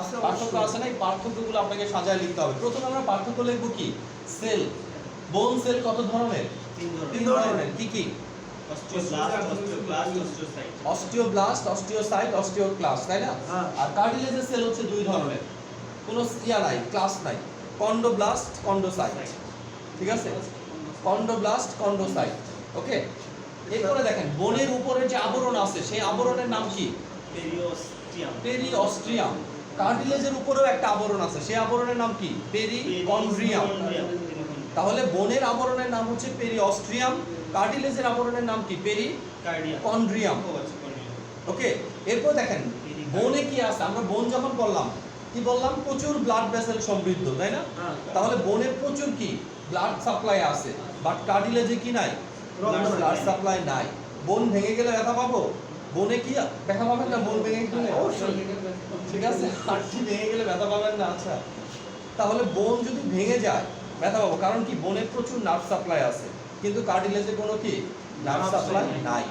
আছে পার্থক্য আছে না? এই পার্থক্যগুলো আপনাকে সাজায় লিখতে হবে। প্রথমে আমরা পার্থক্য লিখবো কি, সেল। বোন সেল কত ধরনের, তিন ধরনের। কি কি, অস্টিওব্লাস্ট, অস্টিওসাইট, অস্টিওক্লাস্ট, তাই না? হ্যাঁ। আর কার্টিলেজের সেল হচ্ছে দুই ধরনের, কোনো ইয়া নাই, ক্লাস নাই, কন্ডোব্লাস্ট, কন্ডোসাইট। ঠিক আছে, কন্ডোব্লাস্ট, কন্ডোসাইট। ওকে, এরপরে দেখেন বোনের উপরে যে আবরণ আছে সেই আবরণের নাম কি, পেরিওস্টিয়াম। পেরিঅস্ট্রিয়াম। কার্টিলেজের উপরেও একটা আবরণ আছে, সেই আবরণের নাম কি, পেরিকন্ড্রিয়াম। তাহলে বোনের আবরণের নাম হচ্ছে পেরিঅস্ট্রিয়াম, কার্টিলেজের আবরণের নাম কি, পেরিকন্ড্রিয়াম। ওকে, এরপর দেখেন বোনে কি আছে। আমরা বোন যখন বললাম কি বললাম, প্রচুর ব্লাড ভেসেল সমৃদ্ধ, তাই না? হ্যাঁ। তাহলে বোনের প্রচুর কি ব্লাড সাপ্লাই আছে, বাট কার্টিলেজে কি নাই, ব্লাড সাপ্লাই নাই। বোন ভেঙে গেলে ব্যথা পাবো, বোনে কি ব্যথা পাবেন না, বোন ভেঙে গেলে অবশ্যই। ঠিক আছে, হাড়টি ভেঙে গেলে ব্যথা পাবেন না। আচ্ছা, তাহলে বোন যদি ভেঙে যায় ব্যথা পাবো, কারণ কি বোনের প্রচুর নার্ভ সাপ্লাই আছে। কিন্তু কার্টিলেজে কোনো কি নার্ভ সাপ্লাই নাই।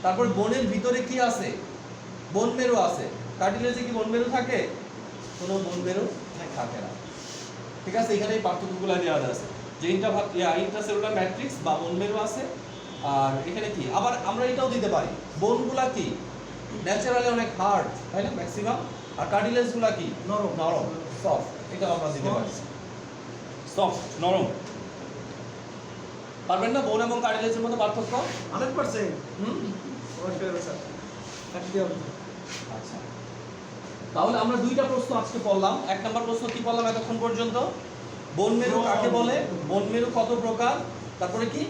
তারপর বোনের ভিতরে কি আছে? বোন মেরু আছে। কার্টিলেজে কি বোন মেরু থাকে? কোনো বোন মেরু থাকে না। ঠিক আছে, এখানে এই পার্থক্যগুলো দেওয়া আছে যে ইন্ট্রাসেলুলার ম্যাট্রিক্স বা বোন মেরু আছে। আর এখানে কি আবার আমরা এটাও দিতে পারি, বোনগুলা কি ন্যাচারালি অনেক হার্ড, তাই না ম্যাক্সিমাম, আর কার্টিলেজগুলা কি নরম। নরম সফট, এটা আমরা দিতে পারি সফট নরম। পারবেন না বোন এবং কার্টিলেজের মধ্যে পার্থক্য? 100%। হুম, অবশ্যই হবে স্যার। থাকতে হবে। আচ্ছা, তাহলে আমরা দুইটা প্রশ্ন আজকে পড়লাম। এক নম্বর প্রশ্ন কি পড়লাম এতক্ষণ পর্যন্ত? বোন মেরু কাকে বলে, বোন মেরু কত প্রকার, তারপরে কি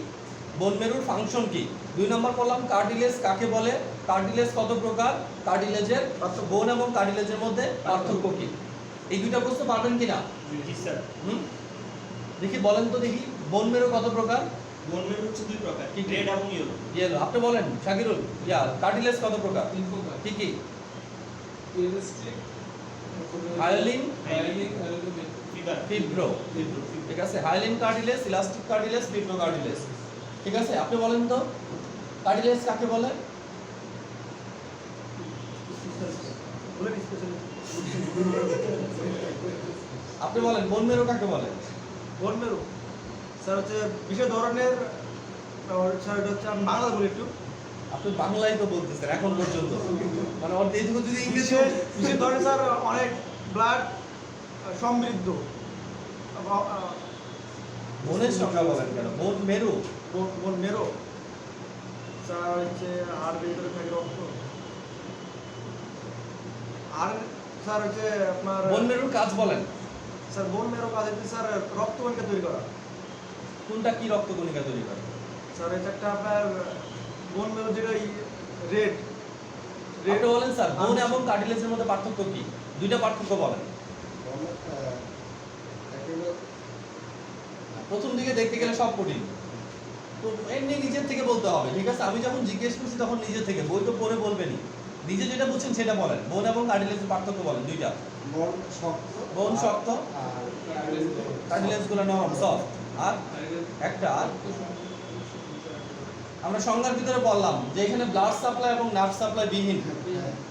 বোন মেরুর ফাংশন কি। 2 নম্বর পড়লাম কার্টিলেজ কাকে বলে, কার্টিলেজ কত প্রকার, কার্টিলেজের বোন এবং কার্টিলেজের মধ্যে পার্থক্য কি। এই দুইটা প্রশ্ন পারবেন কিনা? জি স্যার। হুম, দেখি বলেন তো দেখি, বোন মেরু কত প্রকার? বোন মেরু হচ্ছে 2 প্রকার, কি কি? রেড এবং ইয়েলো। ইয়েলো, আপনি বলেন শাকিরুল। কার্টিলেজ কত প্রকার? 3 প্রকার। কি কি? Elastic, hyaline, hyaline, aluminium. Fibre, fibro. ঠিক আছে, hyaline cartilage, elastic cartilage, fibro cartilage. ঠিক আছে, আপনি বলেন তো কার্টিলেজ কাকে বলে? বলে স্পেশালি। আপনি বলেন বোন মেরু কাকে বলে? বোন মেরু স্যার হচ্ছে বিশেষ ধরনের, স্যার এটা হচ্ছে আমি বাংলা বলি একটু। আপনি বাংলায় তো বলতেছেন এখন পর্যন্ত, মানে ওর এইটুকু যদি ইংলিশে বিশেষ বিশেষ ধরনের স্যার অনেক ব্লাড সমৃদ্ধ। বোনের সংখ্যা বলেন কেন? বোন মেরু বোন মেরু স্যার হচ্ছে আর ভিতরে থাকে রক্ত। আর স্যার হচ্ছে আপনার বোন মেরুর কাজ বলেন। স্যার বোন মেরু কাজ হচ্ছে স্যার রক্তকণিকা তৈরি করা। কোনটা কি রক্তকণিকা তৈরি করে? স্যার এটা একটা আপনার বোন মেরু যেটা রেড আপনি বলেন স্যার বোন এবং কার্টিলেজের মধ্যে পার্থক্য কি? দুইটা পার্থক্য বলেন। প্রথম দিকে দেখতে গেলে সব কঠিন, তো এমনি নিজের থেকে বলতে হবে। ঠিক আছে, আমি যখন জিজ্ঞেস করছি তখন নিজের থেকে, বই তো পড়ে বলবেনই, নিজে যেটা বুঝছেন সেটা বলেন। বোন এবং কার্টিলেজের পার্থক্য বলেন দুইটা। বোন শক্ত, কার্টিলেজগুলো নরম সফট। আর একটা আর আমরা সংজ্ঞার ভিতরে বললাম যে এখানে ব্লাড সাপ্লাই এবং নার্ভ সাপ্লাই বিহীন,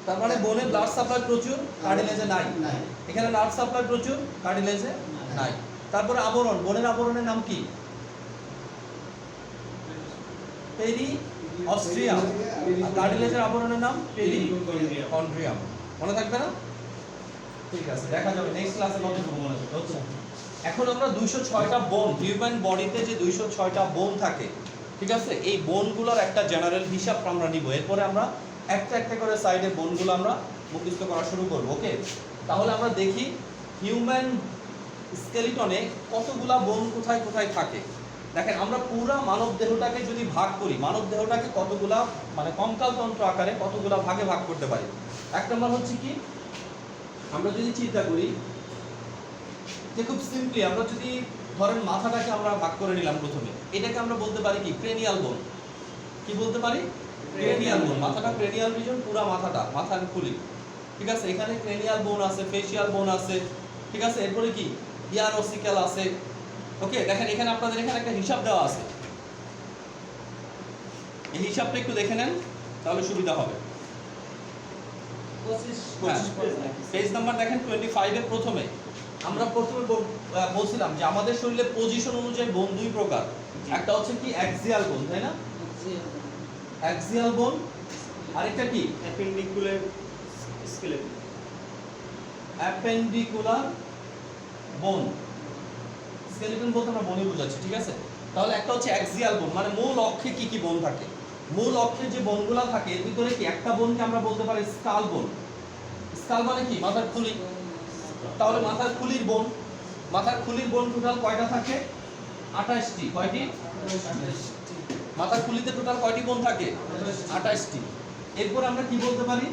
তার মানে বোনে ব্লাড সাপ্লাই প্রচুর, কার্টিলেজে নাই। এখানে নার্ভ সাপ্লাই প্রচুর, কার্টিলেজে নাই। তারপরে আবরণ, বোনের আবরণের নাম কি? পেরি অস্ট্রিয়াম। আর কার্টিলেজের আবরণের নাম পেরি কন্ড্রিয়াম। মনে থাকবে না? ঠিক আছে, দেখা যাবে নেক্সট ক্লাসে কতটুকু মনে থাকবে। আচ্ছা, এখন আমরা 206টা বোন, হিউম্যান বডিতে যে 206টা বোন থাকে, ঠিক আছে, এই বোনগুলোর একটা জেনারেল হিসাব আমরা নিব। এরপরে আমরা একটা একটা করে সাইডে বোনগুলো আমরা মুখস্থ করা শুরু করব। ওকে, তাহলে আমরা দেখি হিউম্যান স্কেলিটনে কতগুলা বোন কোথায় কোথায় থাকে। দেখেন, আমরা পুরা মানব দেহটাকে যদি ভাগ করি, মানব দেহটাকে কতগুলা মানে কঙ্কাল তন্ত্র আকারে কতগুলা ভাগে ভাগ করতে পারি। এক নম্বর হচ্ছে কি, আমরা যদি চিন্তা করি যে খুব সিম্পলি আমরা যদি ধরেন মাথাটাকে আমরা ভাগ করে নিলাম প্রথমে, এটাকে আমরা বলতে পারি কি ক্রেনিয়াল বোন। কি বলতে পারি? ক্রেনিয়াল বোন। মাথাটা ক্রেনিয়াল রিজন, পুরা মাথাটা, মাথার খুলি। ঠিক আছে, এখানে ক্রেনিয়াল বোন আছে, ফেশিয়াল বোন আছে। ঠিক আছে, এরপরে কি ইয়ার অসিক্যাল আছে। ওকে, দেখেন এখানে আপনাদের এখানে একটা হিসাব দেওয়া আছে, এই হিসাবটা একটু দেখে নেন তাহলে সুবিধা হবে। 25 পেজ নাম্বার দেখেন 25 এর প্রথমে আমরা প্রথমে বলছিলাম যে আমাদের শরীরে পজিশন অনুযায়ী বোন দুই প্রকার। একটা হচ্ছে কি অ্যাক্সিয়াল বোন, তাই না? অ্যাক্সিয়াল বোন, আরেকটা কি অ্যাপেন্ডিকুলার স্কেলেটন। অ্যাপেন্ডিকুলার বোন। স্কেলিটন বলতে আমরা বনই বোঝাচ্ছি। ঠিক আছে, তাহলে একটা হচ্ছে অ্যাক্সিয়াল বোন, মানে মূল অক্ষে কি কি বোন থাকে। মূল অক্ষে যে বোনগুলো থাকে এর ভিতরে কি একটা বোনকে আমরা বলতে পারি স্কাল বোন। স্কাল মানে কি মাথার খুলি, তাহলে মাথার খুলির বোন, মাথার খুলির বোন টোটাল কয়টা থাকে? 28টি। কয়টি? মাথার খুলিতে টোটাল কয়টি বোন থাকে? 28টি। এরপর আমরা কি বলতে পারি?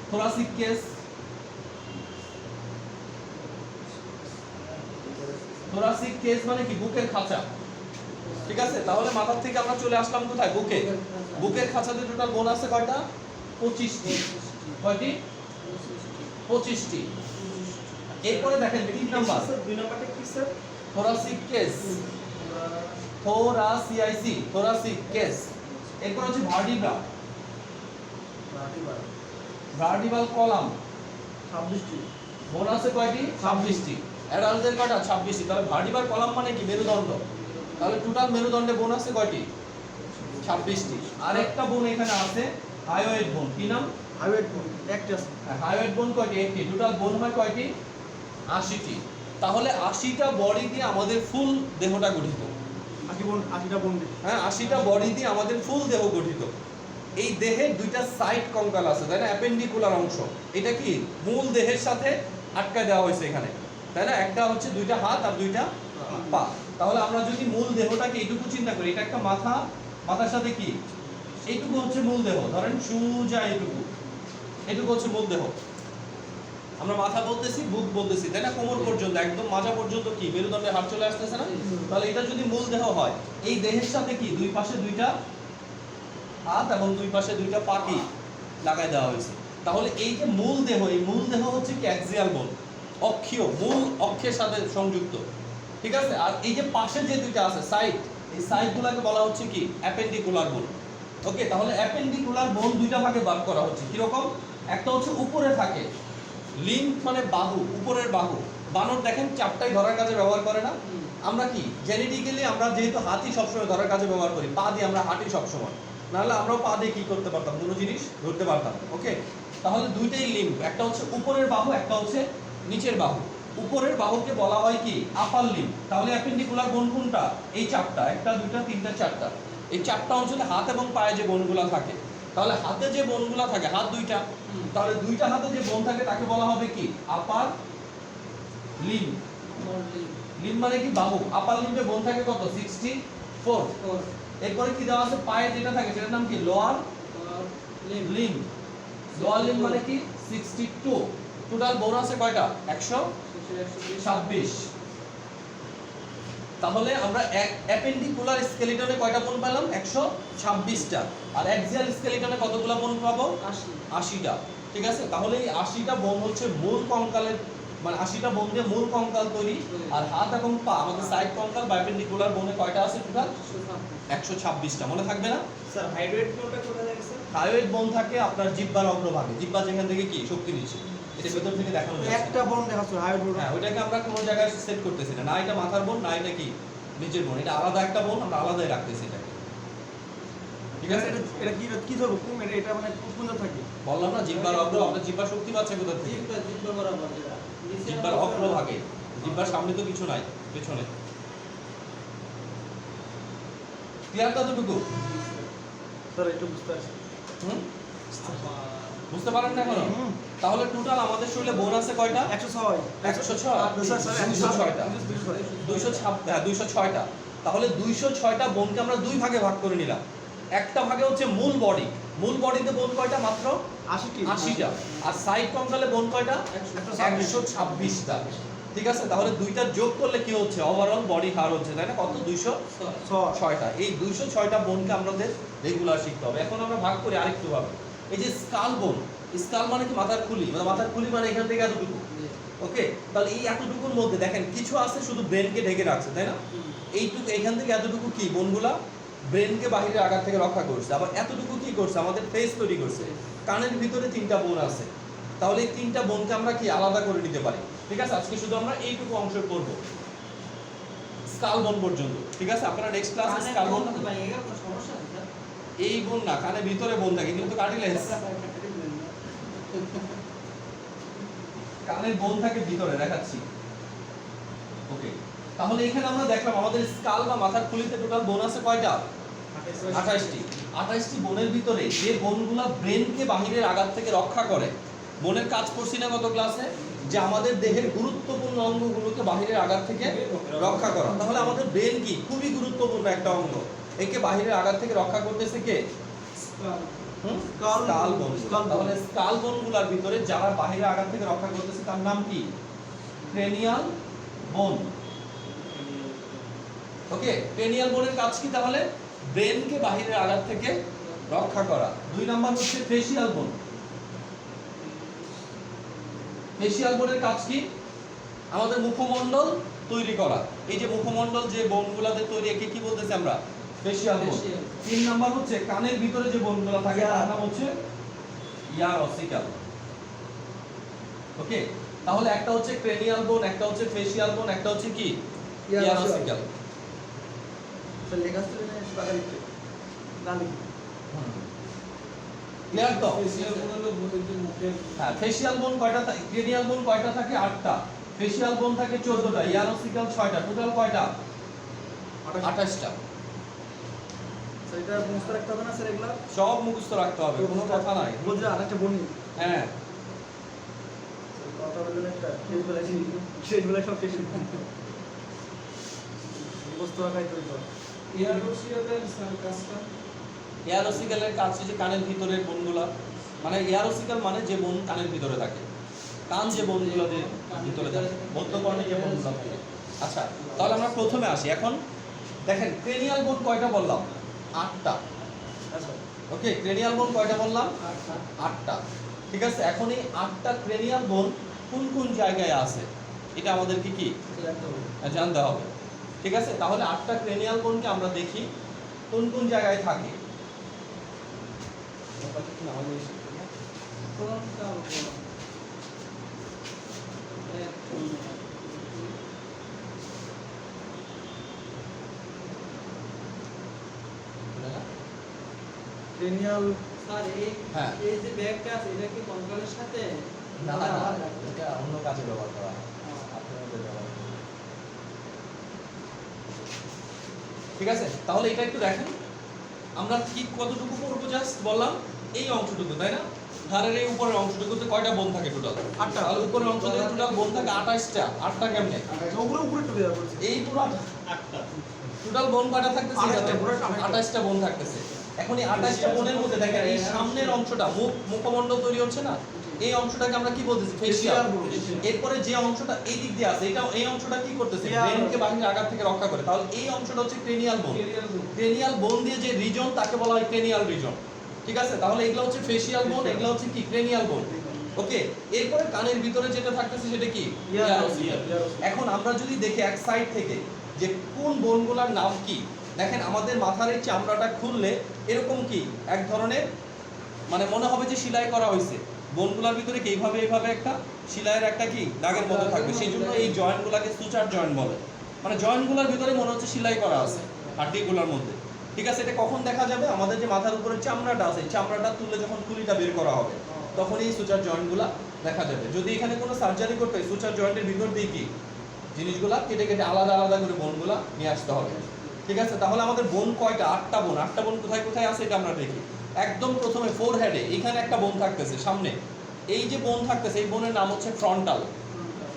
Thoracic case. থোরাসিক কেস মানে কি বুকের খাঁচা। ঠিক আছে, তাহলে মাথার থেকে আমরা চলে আসলাম কোথায়? বুকে। বুকের খাঁচাতে টোটাল বোন আছে কয়টা? 25টি। কয়টি? 25টি। এরপরে দেখেন 3 নাম্বার, স্যার 2 নাম্বারটা কি স্যার? Thoracic cage. থোরাসিয়াইসি, থোরাসিক কেস। এরপর হচ্ছে ভার্টিব্রা, ভার্টিব্রাল কলাম। 26টি। বোন আছে কয়টি? 26টি। অ্যাডাল্টদের কয়টা? 26টি। তাহলে ভার্টিব্রাল কলাম মানে কি? মেরুদণ্ড। তাহলে টোটাল মেরুদণ্ডে বোন আছে কয়টি? 26টি। আরেকটা বোন এখানে আছে হাইওয়েড বোন। কি নাম? হাইওয়েড বোন একটি আছে। হাইওয়েড বোন কয়টি? একটি। টোটাল বোন হয় কয়টি? 80টি। তাহলে 80টা বডি দিয়ে আমাদের ফুল দেহটা গঠিত। 80টা বোন। হ্যাঁ, 80টা বডি দিয়ে আমাদের ফুল দেহ গঠিত। এই দেহের দুইটা সাইড কঙ্কাল আছে, তাই না? অ্যাপেন্ডিকুলার অংশ। এটা কি মূল দেহের সাথে আটকায় দেওয়া হয়েছে এখানে, তাই না? একটা হচ্ছে দুইটা হাত আর দুইটা পা। তাহলে আমরা যদি মূল দেহটাকে এইটুকু চিন্তা করি, এটা একটা মাথা, মাথার সাথে কি এইটুকু হচ্ছে মূল দেহ। ধরেন সোজা এইটুকু, এইটুকু হচ্ছে মূল দেহ। আমরা মাথা বলতেছি, বুক বলতেছি, তাই না? কোমর পর্যন্ত, একদম মাজা পর্যন্ত কি মেরুদণ্ডের হাড় চলে আসতেছে না? তাহলে এটা যদি মূল দেহ হয়, এই দেহের সাথে কি দুই পাশে দুইটা হাত এবং দুই পাশে দুইটা পা কি লাগাই দেওয়া হয়েছে। তাহলে এই যে মূল দেহ, এই মূল দেহ হচ্ছে কি অ্যাক্সিয়াল বোন, অক্ষীয়, মূল অক্ষের সাথে সংযুক্ত, ঠিক আছে? আর এই যে পাশে যে দুইটা আছে সাইড, এই সাইডগুলোকে বলা হচ্ছে কি অ্যাপেন্ডিকুলার বোন। ওকে, তাহলে অ্যাপেন্ডিকুলার বোন দুইটা ভাগে ভাগ করা হচ্ছে। কিরকম? একটা হচ্ছে উপরে থাকে, লিম্ফ মানে বাহু, উপরের বাহু। বানর দেখেন চারটাই ধরার কাজে ব্যবহার করে না? আমরা কি জেনেটিক্যালি আমরা যেহেতু হাতই সবসময় ধরার কাজে ব্যবহার করি, পা দিয়ে আমরা হাঁটি সবসময়, নাহলে আমরাও পা দিয়ে কি করতে পারতাম? কোনো জিনিস ধরতে পারতাম। ওকে, তাহলে দুইটাই লিম্ফ, একটা হচ্ছে উপরের বাহু, একটা হচ্ছে নিচের বাহু। উপরের বাহুকে বলা হয় কি আপার লিম্ফ। তাহলে অ্যাপেন্ডিকুলার বোন কোনটা? এই চারটা, একটা দুইটা তিনটা চারটা। এই চারটা অঞ্চলে হাত এবং পায়ে যে বোনগুলো থাকে, তাহলে হাতে যে বোনগুলো থাকে, হাত দুইটা, তাহলে দুইটা হাতে যে বোন থাকে তাকে বলা হবে কি আপার লিম্ফ। লিম্ফ মানে কি বাহু। আপার লিম্ফে বোন থাকে কত? 64। এরপরে কি দেওয়া আছে? পায়ে যেটা থাকে সেটার নাম কি লোয়ার লিম্ফ। লোয়ার লিম্ফ মানে কি 62। টোটাল বোন আছে কয়টা? 126। তাহলে আমরা অ্যাপেন্ডিকুলার স্কেলিটনে কয়টা বোন পেলাম? 126টা। আর অ্যাক্সিয়াল স্কেলিটনে কতগুলো বোন পাবো? 80টা। ঠিক আছে, তাহলে এই 80টা বোন হচ্ছে মূল কঙ্কালের, মানে 80টা বোন দিয়ে মূল কঙ্কাল তৈরি। আর হাত এবং পা আমাদের সাইড কঙ্কাল বা অ্যাপেন্ডিকুলার বোনে কয়টা আছে টোটাল? 126টা। মনে থাকবে না? স্যার হাইড্রেট কোনটা কোথায় থাকে স্যার? থাইরয়েড বোন থাকে আপনার জিহ্বার অগ্রভাগে, জিহ্বা যেখান থেকে কি শক্তি নিচ্ছে, এটা ভিতর থেকে দেখানো যাচ্ছে। একটা বোন দেখাচ্ছ হাইওয়েড বোন। হ্যাঁ, ওইটাকে আমরা কোনো জায়গায় সেট করতেছি না, না এটা মাথার বোন, না এটা কি নিচের বোন, এটা আলাদা একটা বোন, আমরা আলাদাই রাখতেছি এটাকে। ঠিক আছে, এটা কি ধরো কোন এটা মানে কোন থাকে? বললাম না জিহ্বার অগ্র, আপনার জিহ্বার শক্তি পাচ্ছে কোথা থেকে? জিহ্বার অগ্রভাগে, জিহ্বার সামনে তো কিছু নাই, পেছনে। ক্লিয়ার কতটুকু? স্যার একটু বুঝতে পারছি। বুঝতে পারেন না এখনো? তাহলে টোটাল আমাদের শরীরে বোন আছে কয়টা? 106। 206টা। তাহলে 206টা বোনকে আমরা দুই ভাগে ভাগ করে নিলাম। একটা ভাগে হচ্ছে মূল বডি, মূল বডিতে বোন কয়টা? মাত্র 80টা। আর সাইড কঙ্কালে বোন কয়টা? 126টা। ঠিক আছে, তাহলে দুইটা যোগ করলে কি হচ্ছে? ওভারঅল বডি হার হচ্ছে, তাই না? কত? 206টা। এই 206টা বোনকে আমাদের রেগুলার শিখতে হবে। এখন আমরা ভাগ করি আরেকটু ভাবে। এই যে স্কাল বোন, স্কাল মানে কি মাথার খুলি, মানে মাথার খুলি মানে এখান থেকে এতটুকু। ওকে, তাহলে এই এতটুকুর মধ্যে দেখেন কিছু আছে শুধু ব্রেনকে ঢেকে রাখছে, তাই না? এইটুকু এখান থেকে এতটুকু কি বোনগুলা ব্রেনকে বাহিরের আঘাত থেকে রক্ষা করছে। আবার এতটুকু কি করছে? আমাদের ফেস তৈরি করছে। কানের ভিতরে 3টা বোন আছে। তাহলে এই 3টা বোনকে আমরা কি আলাদা করে নিতে পারি। ঠিক আছে, আজকে শুধু আমরা এইটুকু অংশ করব, স্কাল বোন পর্যন্ত। ঠিক আছে, আপনারা নেক্সট ক্লাসে স্কাল বোন, এই বোন না, কানের ভিতরে বোন থাকে কিন্তু কার্টিলেজ, কানের বোন থাকে ভিতরে, দেখাচ্ছি। ওকে, তাহলে এখানে আমরা দেখলাম আমাদের স্কাল বা মাথার খুলিতে টোটাল বোন আছে কয়টা? 28টি। 28টি বোনের ভিতরে যে বোনগুলা ব্রেনকে বাহিরের আঘাত থেকে রক্ষা করে, বোনের কাজ করছি না গত ক্লাসে, যে আমাদের দেহের গুরুত্বপূর্ণ অঙ্গগুলোকে বাহিরের আঘাত থেকে রক্ষা করা। তাহলে আমাদের ব্রেন কি খুবই গুরুত্বপূর্ণ একটা অঙ্গ, একে বাহিরের আঘাত থেকে রক্ষা করতেছে কে? স্কাল বোন। তাহলে স্কাল বোনগুলোর ভিতরে যারা বাহিরের আঘাত থেকে রক্ষা করতেছে তার নাম কি? ক্রেনিয়াল বোন। ওকে, ক্রেনিয়াল বোনের কাজ কি তাহলে? ব্রেনকে বাহিরের আঘাত থেকে রক্ষা করা। 2 নাম্বার হচ্ছে ফেসিয়াল বোন। ফেসিয়াল বোনের কাজ কি? আমাদের মুখমণ্ডল তৈরি করা। এই যে মুখমণ্ডল যে বোনগুলাতে তৈরি, একে কি বলতেছি আমরা? ফেশিয়াল বোন। 3 নাম্বার হচ্ছে কানের ভিতরে যে বোনগুলো থাকে তার নাম হচ্ছে ইয়ার অসিক্যাল। ওকে, তাহলে একটা হচ্ছে ক্রেনিয়াল বোন, একটা হচ্ছে ফেশিয়াল বোন, একটা হচ্ছে কি ইয়ার অসিক্যাল। স্যার লেখা আছে না টাকা দিতে না লিখি ক্লিয়ার তো? ফেসিয়াল হলো বলে যে মুখের হ্যাঁ, ফেশিয়াল বোন কয়টা থাকে? ক্রেনিয়াল বোন কয়টা থাকে? 8টা। ফেশিয়াল বোন থাকে 14টা, ইয়ার অসিক্যাল 6টা, টোটাল কয়টা? 28টা। স্যার এটা মুখস্থ রাখতে হবে না স্যার এগুলা? সব মুখস্থ রাখতে হবে, কোনো কথা নাই। বুঝা আরেকটা বনি হ্যাঁ, কথা বললেন একটা শেষ বেলায় সব শেষ মুখস্থ রাখাই তো ইয়ারোসিয়াদের কাজটা ইয়ার অসিক্যালের কাজ হচ্ছে কানের ভিতরের বোনগুলা, মানে ইয়ার অসিক্যাল মানে যে বোন কানের ভিতরে থাকে, কান যে বোনগুলো ভিতরে থাকে, মধ্যকর্ণে যে বোনগুলো থাকে। আচ্ছা, তাহলে আমরা প্রথমে আসি। এখন দেখেন ক্রেনিয়াল বোন কয়টা বললাম? 8টা। আচ্ছা ওকে, ক্রেনিয়াল বোন কয়টা বললাম? 8টা। ঠিক আছে, এখন এই 8টা ক্রেনিয়াল বোন কোন কোন জায়গায় আছে এটা আমাদেরকে কি জানতে হবে। ঠিক আছে, তাহলে 8টা ক্রেনিয়াল বোনকে আমরা দেখি কোন কোন জায়গায় থাকে। ক্রেনিয়াল স্যার হ্যাঁ। এই যে ব্যাগটা আছে এটা কি কঙ্কালের সাথে না না না, এটা অন্য কাজে ব্যবহার করা হয়। আপনাদের ব্যবহার করা হয়। ঠিক আছে, তাহলে এটা একটু দেখেন আমরা ঠিক কতটুকু পড়বো, জাস্ট বললাম এই অংশটুকু, তাই না? ধারের এই উপরের অংশটুকুতে কয়টা বোন থাকে টোটাল? 8টা। আর উপরের অংশতে টোটাল বোন থাকে 28টা। 8টা কেমনে? ওগুলো উপরে একটু দেওয়া বলছে এই পুরো 8টা। টোটাল বোন কয়টা থাকতেছে? 28টা, পুরো 28টা বোন থাকতেছে। এখন এই 28টা বোনের মধ্যে দেখেন এই সামনের অংশটা, মুখমণ্ডল তৈরি হচ্ছে না, এই অংশটাকে আমরা কি বলতেছি? ফেশিয়াল। এরপরে যে অংশটা এই দিক দিয়ে আছে, এটা এই অংশটা কি করতেছে? ব্রেনকে বাহিরের আঘাত থেকে রক্ষা করে। তাহলে এই অংশটা হচ্ছে ক্রেনিয়াল বোন। ক্রেনিয়াল বোন দিয়ে যে রিজন তাকে বলা হয় ক্রেনিয়াল রিজন। ঠিক আছে, তাহলে এগুলো হচ্ছে ফেশিয়াল বোন, এগুলো হচ্ছে কি ক্রেনিয়াল বোন। ওকে, এরপরে কানের ভিতরে যেটা থাকতেছে সেটা কি? এখন আমরা যদি দেখি এক সাইড থেকে যে কোন বোনগুলোর নাম কি, দেখেন আমাদের মাথার এই চামড়াটা খুললে এরকম কি এক ধরনের মানে মনে হবে যে সেলাই করা হয়েছে। বোনগুলোর ভিতরে কি এইভাবে এইভাবে একটা সেলাইয়ের একটা কি দাগের মতো থাকবে, সেই জন্য এই জয়েন্টগুলোকে সুচার জয়েন্ট বলে। মানে জয়েন্টগুলোর ভিতরে মনে হচ্ছে সেলাই করা আছে হাড্ডিগুলোর মধ্যে। ঠিক আছে, এটা কখন দেখা যাবে? আমাদের যে মাথার উপরে চামড়াটা আছে, চামড়াটা তুলে যখন খুলিটা বের করা হবে তখন এই সুচার জয়েন্টগুলা দেখা যাবে। যদি এখানে কোনো সার্জারি করতে হয়, সুচার জয়েন্টের ভিতর দিয়ে কি জিনিসগুলা কেটে কেটে আলাদা আলাদা করে বোনগুলা নিয়ে আসতে হবে। ঠিক আছে, তাহলে আমাদের বোন কয়টা? 8টা বোন। 8টা বোন কোথায় কোথায় আছে এটা আমরা দেখি। একদম প্রথমে ফোরহেডে এখানে একটা বোন থাকতেছে সামনে, এই যে বোন থাকতেছে এই বোনের নাম হচ্ছে ফ্রন্টাল।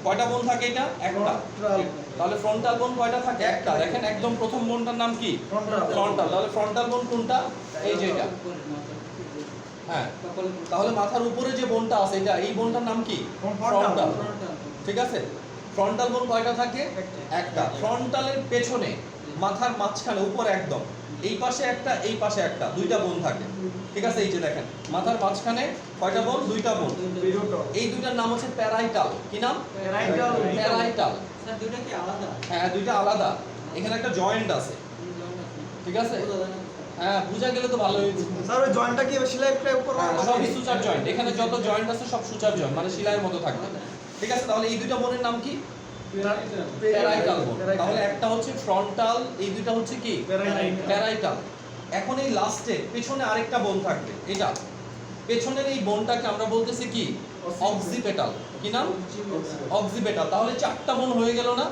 কয়টা বোন থাকে এটা? একটা। তাহলে ফ্রন্টাল বোন কয়টা থাকে? একটা। দেখেন একদম প্রথম বোনটার নাম কি? ফ্রন্টাল। তাহলে ফ্রন্টাল বোন কোনটা? এই যে এটা। হ্যাঁ, তাহলে মাথার উপরে যে বোনটা আছে এটা, এই বোনটার নাম কি? ফ্রন্টাল। ঠিক আছে, ফ্রন্টাল বোন কয়টা থাকে? একটা। ফ্রন্টালের পেছনে মাথার মাঝখানে উপরে একদম এই পাশে একটা, এই পাশে একটা, দুইটা বোন থাকে। ঠিক আছে, এই যে দেখেন মাথার মাঝখানে কয়টা বোন? দুইটা বোন। এই দুইটার নাম হচ্ছে প্যারাইটাল। কি নাম? প্যারাইটাল। স্যার দুটো কি আলাদা? হ্যাঁ, দুইটা আলাদা। এখানে একটা জয়েন্ট আছে। ঠিক আছে, হ্যাঁ বুঝা গেলে তো ভালোই। স্যার ওই জয়েন্টটা কি সেলাই করে উপর সবই সুচার জয়েন্ট, এখানে যত জয়েন্ট আছে সব সুচার জয়েন্ট, মানে সেলাইয়ের মতো থাকবে। ঠিক আছে, তাহলে এই দুইটা বোনের নাম কি? প্যারাইটাল বোন। তাহলে একটা হচ্ছে ফ্রন্টাল, এই দুইটা হচ্ছে কি? প্যারাইটাল। এখন এই লাস্টে পেছনে আরেকটা বোন থাকবে, এটা পেছনের এই বোনটাকে আমরা বলতেছি কি? অক্সিপিটাল। কি নাম? অক্সিপিটাল। তাহলে 4টা বোন হয়ে গেল না?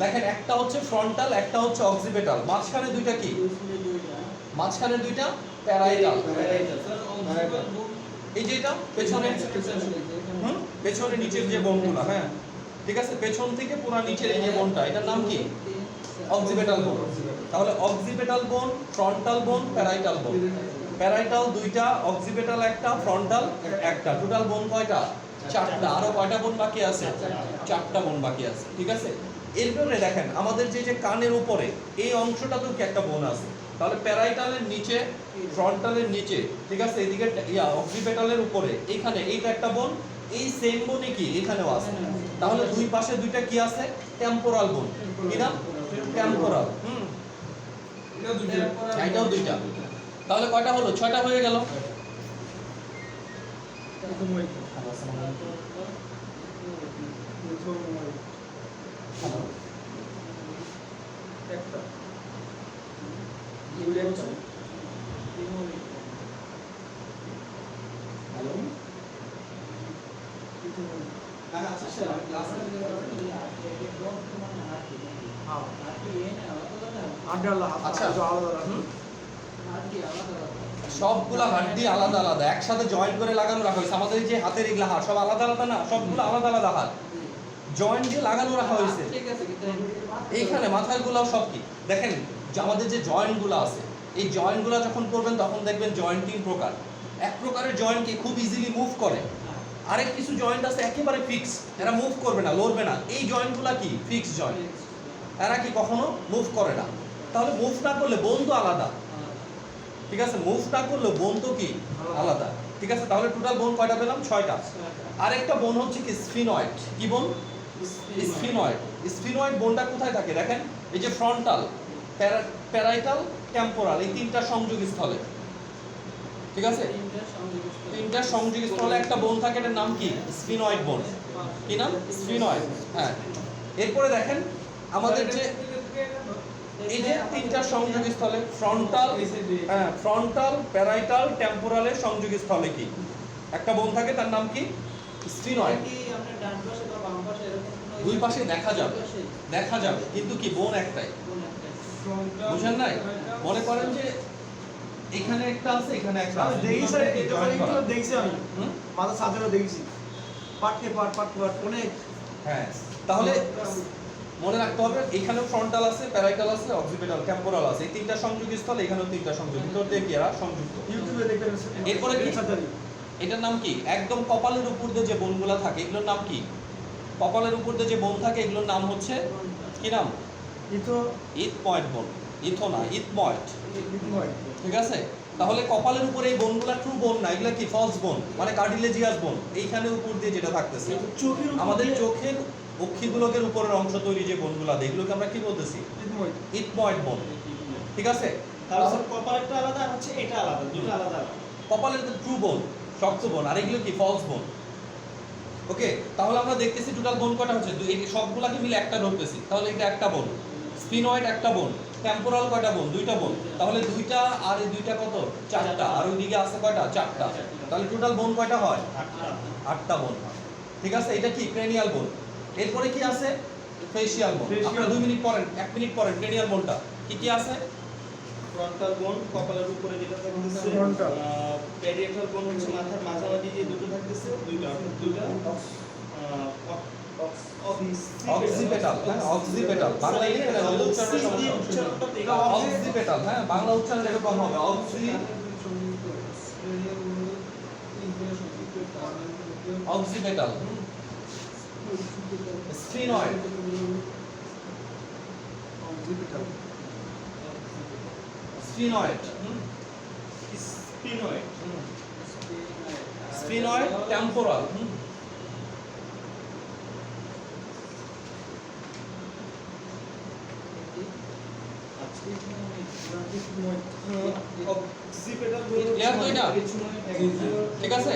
দেখেন একটা হচ্ছে ফ্রন্টাল, একটা হচ্ছে অক্সিপিটাল, মাঝখানে দুইটা কি? মাঝখানে দুইটা প্যারাইটাল। এই যে এটা পেছনে, পেছনে নিচের যে বোনগুলো, হ্যাঁ ঠিক আছে, পেছন থেকে পুরো নিচের এই যে বোনটা, এটার নাম কি? অক্সিপিটাল বোন। তাহলে অক্সিপিটাল বোন, ফ্রন্টাল বোন, প্যারাইটাল বোন। প্যারাইটাল দুইটা, অক্সিপিটাল একটা, ফ্রন্টাল একটা, টোটাল বোন কয়টা? 4টা। আরো কয়টা বোন বাকি আছে? 4টা বোন বাকি আছে। ঠিক আছে, এরপরে দেখেন আমাদের যে যে কানের উপরে এই অংশটাতেও কি একটা বোন আছে। তাহলে প্যারাইটালের নিচে, ফ্রন্টালের নিচে, ঠিক আছে, এদিকে অক্সিপিটালের উপরে এইখানে এইটা একটা বোন, এই সেম বোনই কি এখানেও আছে, তাহলে দুই পাশে দুইটা কি আছে, টেম্পোরাল বোন। কি নাম? টেম্পোরাল। এটাও দুইটা। এটাও দুইটা। তাহলে কয়টা হলো? 6টা হয়ে গেল। ইথোময়েড একটা হ্যালো, আচ্ছা স্যার আচ্ছা। আলাদা সবগুলা হাড্ডি আলাদা আলাদা, একসাথে জয়েন্ট করে লাগানো রাখা হয়েছে। আমাদের এই যে হাতের এগুলা হাড় সব আলাদা আলাদা না, সবগুলো আলাদা আলাদা হাড় জয়েন্ট দিয়ে লাগানো রাখা হয়েছে। ঠিক আছে, কিন্তু এইখানে মাথার গুলাও সব কি দেখেন, যে আমাদের যে জয়েন্ট গুলো আছে, এই জয়েন্ট গুলা যখন করবেন তখন দেখবেন জয়েন্ট 3 প্রকার। এক প্রকারের জয়েন্ট কি খুব ইজিলি মুভ করে, আরেক কিছু জয়েন্ট আছে একেবারে ফিক্স, এরা মুভ করবে না, লড়বে না। এই জয়েন্ট গুলা কি ফিক্স জয়েন্ট, এরা কি কখনো মুভ করে না। তাহলে মুভ না করলে বোন তো আলাদা, ঠিক আছে? মুভ না করলে বোন তো কি আলাদা, ঠিক আছে? তাহলে টোটাল বোন কয়টা পেলাম? 6টা। আরেকটা বোন হচ্ছে কি স্ফিনয়েড। কি বোন? স্ফিনয়েড। স্ফিনয়েড বোনটা কোথায় থাকে দেখেন, এই যে ফ্রন্টাল, প্যারাইটাল, টেম্পোরাল, এই তিনটা সংযোগ স্থলে, ঠিক আছে? তিনটা সংযোগ স্থলে একটা বোন থাকে, এটার নাম কি? স্ফিনয়েড বোন। কি নাম? স্ফিনয়েড। হ্যাঁ, এরপরে দেখেন আমাদের যে এই যে তিনটা সংযোগ স্থলে ফ্রন্টাল, হ্যাঁ ফ্রন্টাল, প্যারাইটাল, টেম্পোরালের সংযোগ স্থলে কি একটা বোন থাকে, তার নাম কি? স্ফিনয়েড। কি আপনার ডান পাশে বা বাম পাশে এরকম কোনো দুই পাশে দেখা যাবে, দেখা যাবে, কিন্তু কি বোন একটাই। বুঝেন নাই? মনে করেন যে এখানে একটা আছে, এখানে একটা আমি আছে, দেখি স্যার, দুটোকে join করা। এগুলো দেখছি আমি হুম? মাথা সাজানো দেখছি পার্টকে পার্ট অনেক। হ্যাঁ, তাহলে মনে রাখতে হবে এখানেও ফ্রন্টাল আছে, প্যারাইটাল আছে, অক্সিপিটাল, টেম্পোরাল আছে। এই তিনটা সংযোগ স্থল, এখানেও তিনটা সংযোগ, ভিতর দিয়ে কি এরা সংযুক্ত। ইউটিউবে দেখবেন এরপরে কি? সার্জারি এটার নাম কি? একদম কপালের উপর দিয়ে যে বোনগুলা থাকে এগুলোর নাম কি? কপালের উপর দিয়ে যে বোন থাকে এগুলোর নাম হচ্ছে কি নাম? ইথো ইথময়েড বোন। ইথো না, ইথময়েড, ইথোময়েড ঠিক আছে? তাহলে কপালের উপরে এই বোনগুলা ট্রু বোন না, এগুলা কি ফলস বোন, মানে কার্টিলেজিয়াস বোন। এইখানে উপর দিয়ে যেটা থাকতেছে চোখের আমাদের চোখের অক্ষিগোলকের উপরের অংশ তৈরি যে বোনগুলা দেয়, এগুলোকে আমরা কি বলতেছি? ইথোময়েড ইথময়েড বোন, ঠিক আছে? তাহলে স্যার কপালেরটা আলাদা আর হচ্ছে এটা আলাদা, দুটো আলাদা আলাদা। কপালের ট্রু বোন, শক্ত বোন, আর এগুলো কি ফলস বোন। ওকে, তাহলে আমরা দেখতেছি টোটাল বোন কয়টা হচ্ছে, এই সবগুলাকে মিলে একটা ধরতেছি, তাহলে এটা একটা বোন। স্ফিনয়েড একটা বোন, টেম্পোরাল কয়টা বোন? দুইটা বোন। তাহলে দুইটা আর এই দুইটা কত? 4টা। আর ওইদিকে আছে কয়টা? 4টা। তাহলে টোটাল বোন কয়টা হয়? 8টা বোন। ঠিক আছে, এটা কি ক্রেনিয়াল বোন। এরপরে কি আছে? ফেসিয়াল বোন। আপনারা 2 মিনিট পরেন, 1 মিনিট পরেন ক্রেনিয়াল বোনটা কি কি আছে। ফ্রন্টাল বোন কপালের উপরে যেটা থাকতেছে, Frontal। প্যারিয়েটাল বোন হচ্ছে মাথার মাঝামাঝি যে দুটো থাকতেছে, দুইটা অক্সিপেটাল, হ্যাঁ অক্সিপেটাল। বাংলা লিখে দেন, উচ্চারণের সমস্যা। অক্সিপেটাল, হ্যাঁ বাংলা উচ্চারণ এরকম হবে, অক্সিপেটাল। স্ফিনয়েড, স্ফিনয়েড, স্পিনয়েড, স্ফিনয়েড, টেম্পোরাল। অক্সিপেটাল Clear তো এটা? ঠিক আছে।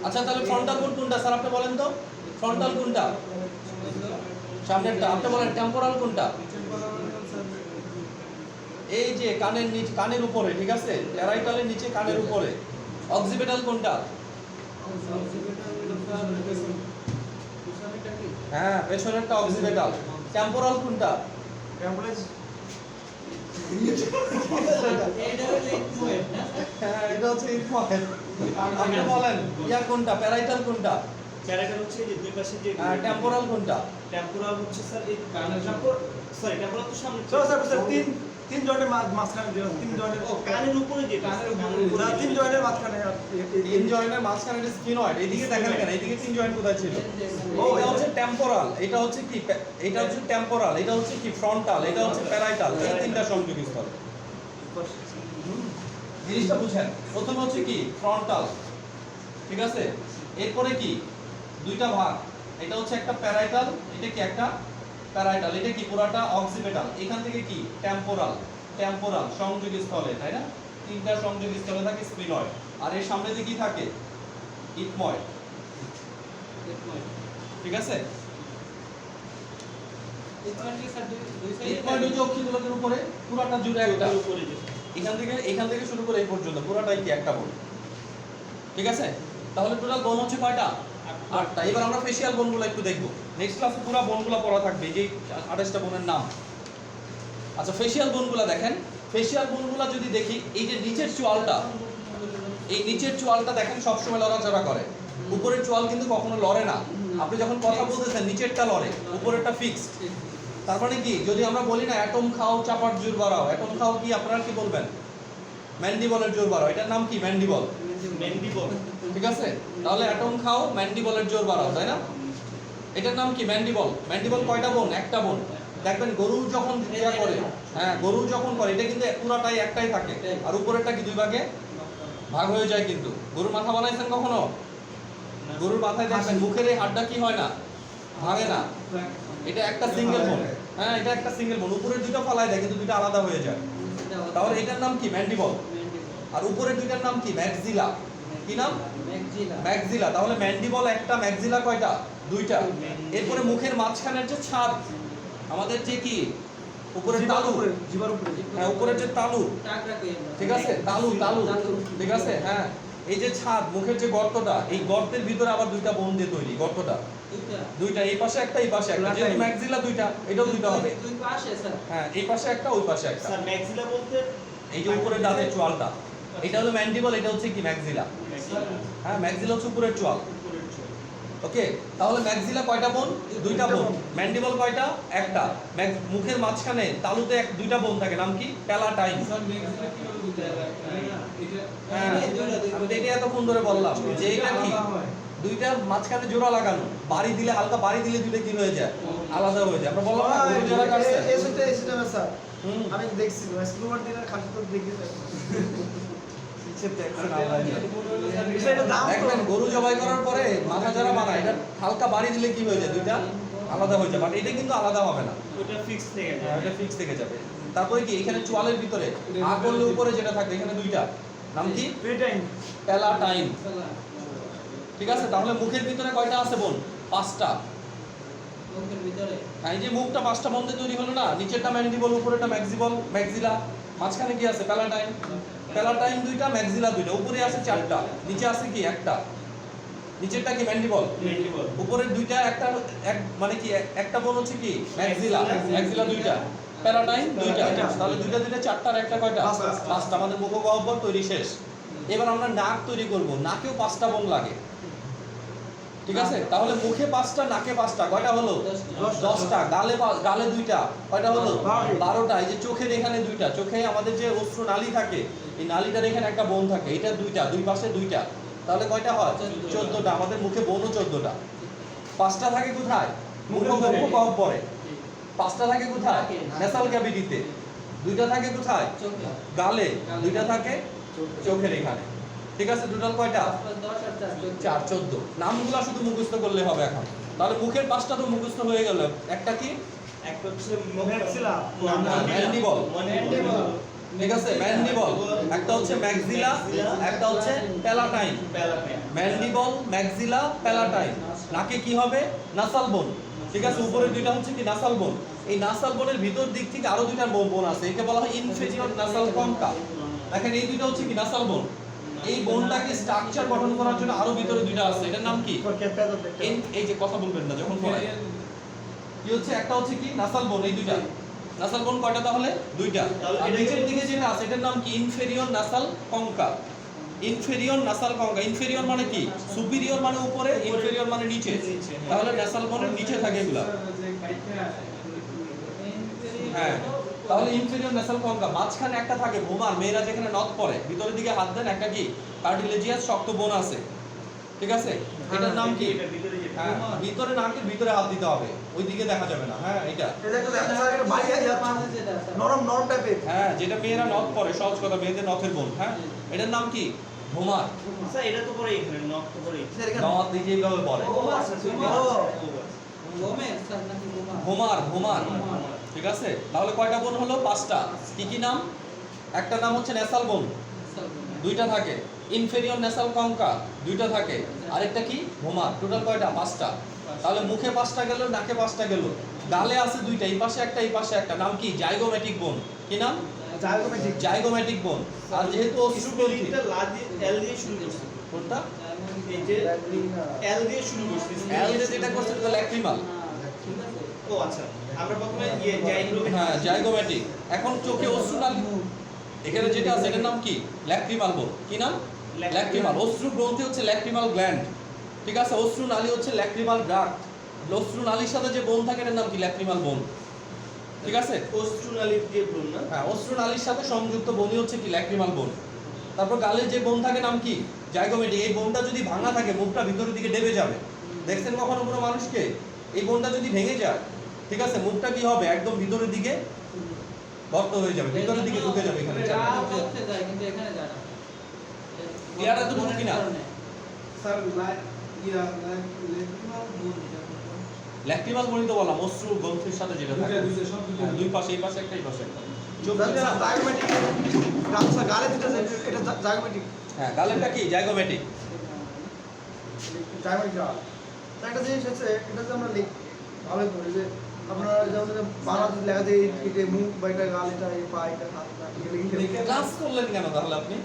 আচ্ছা তাহলে ফ্রন্টাল বোন কোনটা স্যার আপনি বলেন তো? ফ্রন্টাল কোনটা? সামনেরটা। আপনি বলেন টেম্পোরাল কোনটা? এই যে কানের নিচে, কানের উপরে, ঠিক আছে? প্যারাইটালের নিচে কানের উপরে। অক্সিপেটাল কোনটা? হ্যাঁ পেছনেরটা অক্সিপেটাল। টেম্পোরাল কোনটা? অ্যাম্বুলেন্স এটা হলো ইথময়েড না? হ্যাঁ এটা হচ্ছে ইনফয়েড। আপনি বলেন ইয়া কোনটা? প্যারাইটাল কোনটা? প্যারাইটাল হচ্ছে এই যে দুই পাশে যে টেম্পোরাল কোনটা? টেম্পোরাল হচ্ছে স্যার এই কানের সরি টেম্পোরাল তো সামনে স্যার তিন জয়েন্টের মাঝখানে যে তিন জয়েন্টের ও কানের উপরে যে কানের উপরে। না তিন জয়েন্টের মাঝখানে আর তিন জয়েন্টের মাঝখানে এটা স্ফিনয়েড। এইদিকে দেখেন কেন? এইদিকে তিন জয়েন্ট কোথায় ছিল? ও, এটা হচ্ছে টেম্পোরাল, এটা হচ্ছে কি এটা হচ্ছে টেম্পোরাল, এটা হচ্ছে কি ফ্রন্টাল, এটা হচ্ছে প্যারাইটাল। এই তিনটা সংযোগ স্থল। জিনিসটা বুঝেন। প্রথমে হচ্ছে কি ফ্রন্টাল, ঠিক আছে? এরপরে কি দুইটা ভাগ, এটা হচ্ছে একটা প্যারাইটাল, এটা কি একটা প্যারাইটাল, এটা কি পুরাটা অক্সিপিটাল, এখান থেকে কি টেম্পোরাল, টেম্পোরাল সংযোগী স্থলে, তাই না? তিনটা সংযোগী স্থলে থাকে স্পিনয়েড, আর এর সামনে দিয়ে কি থাকে ইথময়েড, ঠিক আছে? ইথময়েড হচ্ছে অক্ষিগোলকের উপরে পুরাটা জুড়ে একটা, উপরে যে এখান থেকে শুরু করে এই পর্যন্ত পুরাটাই কি একটা বোন, ঠিক আছে? তাহলে টোটাল বোন হচ্ছে কয়টা? 8টা। এবার আমরা ফেশিয়াল বোনগুলো একটু দেখব। নেক্সট ক্লাসে পুরো বোনগুলো পড়া থাকবে, এই যে 28টা বোনের নাম। আচ্ছা, ফেশিয়াল বোনগুলো দেখেন। ফেশিয়াল বোনগুলো যদি দেখি, এই যে নিচের চোয়ালটা, এই নিচের চোয়ালটা দেখেন সবসময় লড়াচড়া করে, উপরের চোয়াল কিন্তু কখনো লড়ে না। আপনি যখন কথা বলতেছেন নিচেরটা লড়ে, উপরেরটা ফিক্সড। তার মানে কি, যদি আমরা বলি না অ্যাটম খাও চাপার জোর বাড়াও, অ্যাটম খাও কি আপনারা কি বলবেন? ম্যান্ডিবলের জোর বাড়াও, এটার নাম কি? Mandible, mandible. ঠিক আছে? তাহলে অ্যাটম খাও ম্যান্ডিবলের জোর বাড়াও, তাই না? এটার নাম কি? ম্যান্ডিবল। ম্যান্ডিবল কয়টা বোন? একটা বোন। দেখবেন গরু যখন ক্রিয়া করে, হ্যাঁ গরু যখন করে, এটা কিন্তু পুরাটাই একটাই থাকে, আর উপরেরটা কি দুই ভাগে ভাগ হয়ে যায়। কিন্তু গরুর মাথা বানাইছেন কখনো? গরুর মাথায় দেখবেন মুখের এই হাড়টা কি হয় না, ভাঙে না, এটা একটা সিঙ্গেল বোন। হ্যাঁ, এটা একটা সিঙ্গেল বোন, উপরের দুটো ফালাই দেয় কিন্তু দুটো আলাদা হয়ে যায়। তাহলে এটার নাম কি? ম্যান্ডিবল। আর উপরের দুইটার নাম কি? ম্যাক্সিলা। কি নাম? ম্যাক্সিলা। তাহলে ম্যান্ডিবল একটা, ম্যাক্সিলা কয়টা? দুইটা। এরপরে মুখের মাঝখানের যে ছাদ, আমাদের যে কি উপরের তালু, জিবার উপরে হ্যাঁ উপরের যে তালু, ঠিক আছে? তালু, তালু, ঠিক আছে? হ্যাঁ, এই যে ছাদ, মুখের যে গর্তটা, এই গর্তের ভিতরে আবার দুইটা বোন দিয়ে তৈরি। গর্তটা দুইটা, এই পাশে একটা, এই পাশে একটা। যেহেতু ম্যাক্সিলা দুইটা, এটাও দুইটা হবে। হ্যাঁ, এই পাশে একটা, ওই পাশে একটা। স্যার ম্যাক্সিলা বলতে এই যে উপরের দাঁতের চোয়ালটা, এটা হলো ম্যান্ডিবল, এটা হচ্ছে কি? ম্যাক্সিলা। হ্যাঁ, ম্যাক্সিলা হচ্ছে উপরের চোয়াল। উপরের চোখ। ওকে, তাহলে ম্যাক্সিলা কয়টা বোন? দুইটা বোন। ম্যান্ডিবল কয়টা? একটা। মুখের মাঝখানে তালুতে দুইটা বোন থাকে, নাম কি? প্যালাটাইন। হ্যাঁ, আমি তো এটা এতক্ষণ ধরে বললাম যে এটা কি দুইটা মাঝখানে জোড়া লাগানো, বাড়ি দিলে, হালকা বাড়ি দিলে দুইটা কি হয়ে যায়? আলাদা হয়ে যায়। আমরা বললাম না গরু জোড়া কাটছে। এসেটা না স্যার, হুম, আমি দেখছি স্কুল দিনের খাসি তো দেখি দেখবেন গরু জবাই করার পরে মাথা যারা বানায়, এটা হালকা বাড়ি দিলে কি হয়ে যায়? দুইটা আলাদা হয়ে যায়। বাট এটা কিন্তু আলাদা হবে না, ওটা ফিক্স থেকে হ্যাঁ, এটা ফিক্স থেকে যাবে। তারপরে কি এখানে চোয়ালের ভিতরে আ করলে উপরে যেটা থাকে, এখানে দুইটা, নাম কি? প্যালাটাইন, ঠিক আছে? তাহলে মুখের ভিতরে কয়টা আছে বোন? 5টা। হ্যাঁ, এই যে মুখটা 5টা বোন দিয়ে তৈরি হলো না, নিচেরটা ম্যান্ডিবল, উপরেরটা ম্যাক্সিবল, ম্যাক্সিলা, মাঝখানে কি আছে? প্যালাটাইন। প্যালাটাইন দুইটা, ম্যাক্সিলা দুইটা, উপরে আছে 4টা, নিচে আছে কি? একটা। নিচেরটা কি? ম্যান্ডিবল। ম্যান্ডিবল। উপরের দুইটা, একটা মানে কি একটা বোন হচ্ছে কি? ম্যাক্সিলা। ম্যাক্সিলা দুইটা, প্যালাটাইন দুইটা। তাহলে দুইটা দুইটা 4টার একটা কয়টা? 5টা। আমাদের মুখগহ্বর তৈরি শেষ। এবার আমরা নাক তৈরি করব। নাকেও 5টা বোন লাগে, ঠিক আছে? তাহলে মুখে 5টা, নাকে 5টা, কয়টা হলো? 10টা। গালে দুইটা, কয়টা হলো? 12টা। এই যে চোখের এখানে দুইটা, চোখে আমাদের যে অশ্র নালী থাকে, এই নালীটার এখানে একটা বোন থাকে, এটা দুইটা, দুই পাশে দুইটা। তাহলে কয়টা হয়? 14টা। আমাদের মুখে বোনও 14টা। 5টা থাকে কোথায়? মুখগহ্বরে। 5টা থাকে কোথায়? নেসাল ক্যাভিটিতে। দুইটা থাকে কোথায়? গালে। দুইটা থাকে চোখের এখানে, ঠিক আছে? টোটাল কয়টা? 4, 14। নামগুলো শুধু মুখস্থ করলে হবে এখন। তাহলে মুখের 5টা তো মুখস্থ হয়ে গেল। একটা কি? একটা হচ্ছে ম্যাক্সিলা। Mandible, mandible. ঠিক আছে? ম্যান্ডিবল। একটা হচ্ছে ম্যাক্সিলা, একটা হচ্ছে palatine. Palatine. Mandible, maxilla, palatine. নাকে কি হবে? নাসাল বোন, ঠিক আছে? উপরের দুইটা হচ্ছে কি? নাসাল বোন। এই নাসাল বোনের ভিতর দিক থেকে আরো দুইটা বোন আছে, একে বলা হয় ইনফেরিয়র নাসাল কনকা। দেখেন এই দুইটা হচ্ছে কি? নাসাল বোন। এই বোনটাকে স্ট্রাকচার গঠন করার জন্য আরো ভিতরে দুইটা আছে, এটার নাম কি? এই যে কথা বলবেন না যখন পড়াই, কি হচ্ছে? একটা হচ্ছে কি? নাসাল বোন। এই দুইটা নাসাল বোন কয়টা তাহলে? দুইটা। আর নিচের দিকে যেটা আছে এটার নাম কি? Inferior nasal concha. Inferior nasal concha. Inferior মানে কি? সুপিরিয়র মানে উপরে, ইনফেরিয়র মানে নিচে। তাহলে নাসাল বোনের নিচে থাকে এগুলা। হ্যাঁ, তাহলে ইনফেরিয়র নাসাল কনকা। মাঝখানে একটা থাকে ভোমার, মেয়েরা যেখানে নখ পরে, ভিতরের দিকে হাত দেন, একটা কি? কার্টিলেজিয়াস শক্ত বোন আছে, ঠিক আছে? এটার নাম কি? এটার ভিতরে যে হ্যাঁ, ভিতরে নাকের ভিতরে হাত দিতে হবে, ওই দিকে দেখা যাবে না। হ্যাঁ, এটা নরম নরম টাইপের। হ্যাঁ, যেটা মেয়েরা নখ পরে, সহজ কথা, মেয়েদের নখের বোন। হ্যাঁ, এটার নাম কি? ভোমার। স্যার এটা তো পরে এখানে নক তো পরে স্যার এখানে নদ দিকে এইভাবে পড়ে। গোমের স্যার নাকি গোমা? Vomer, vomer. ভোমার। ঠিক আছে, তাহলে কয়টা বোন হলো? 5টা। কি কি নাম? একটা নাম হচ্ছে ন্যাসাল বোন, স্যার গোমা। 2টা থাকে। ইনফেরিয়র ন্যাসাল কঙ্কা, 2টা থাকে। আরেকটা কি? ভোমার। টোটাল কয়টা? 5টা। তাহলে মুখে 5টা গেল, নাকে 5টা গেল, গালে আছে 2টা, এই পাশে একটা, এই পাশে একটা। নাম কি? Zygomatic bone. কি নাম? জাইগোমেটিক। Zygomatic bone. আর যেহেতু অশ্রুগ্রন্থি, স্পেলিংটা লা দিয়ে এল দিয়ে শুরু করছে কোনটা? এই যে এল দিয়ে শুরু করছে এল দিয়ে যেটা করছে সেটা ল্যাক্রিমাল। ঠিক আছে। ও আচ্ছা আমরা প্রথমে ইয়ে জাইগ্লোমেটিক হ্যাঁ, জাইগোমেটিক। এখন চোখে অশ্রুনালী, এখানে যেটা আছে এটার নাম কি? ল্যাক্রিমাল বোন। কি নাম? ল্যাক্রিমাল। অশ্রু গ্রন্থি হচ্ছে ল্যাক্রিমাল গ্ল্যান্ড। ঠিক আছে, অশ্রু নালী হচ্ছে ল্যাক্রিমাল ডাক্ট। অশ্রু নালীর সাথে যে বোন থাকে এটার নাম কি? ল্যাক্রিমাল বোন। ঠিক আছে, অস্ট্রোনালির যে বোন না হ্যাঁ, অশ্রু নালীর সাথে সংযুক্ত বোনই হচ্ছে কি? ল্যাক্রিমাল বোন। তারপর গালে যে বোন থাকে নাম কি? জাইগোমেটিক। এই বোনটা যদি ভাঙা থাকে মুখটা ভিতরের দিকে ডেবে যাবে। দেখছেন কখনো কোনো মানুষকে? এই বোনটা যদি ভেঙে যায়, ঠিক আছে, মুখটা কি হবে? একদম ভিতরের দিকে গর্ত হয়ে যাবে, ভিতরের দিকে ঢুকে যাবে এখানে। গা করতে যায় কিন্তু এখানে যায় না। Clear এতটুকু কিনা? স্যার লেক্রিমাল বোন ল্যাক্রিমাল বোনই তো বললাম, অশ্রু গ্রন্থির সাথে যেটা থাকে। দুইটা সব দুইটা। হ্যাঁ, দুই পাশে, এই পাশে একটা, এই পাশে একটা। চোখ জাইগোমেটিক। গামছা গালে দিতে যায়, এটা জাইগোমেটিক। হ্যাঁ, গালেরটা কি? জাইগোমেটিক। জাইগোমেটিক গাল। তা একটা জিনিস আছে, এটা যে আমরা ভালো করি যে আপনারা যেমন বাংলাতে লেখা যায় এটা মুখ বা এটা গাল, এটা এই পা, এটা হাত, এটা লিখে ক্লাস করলেন কেন তাহলে আপনি?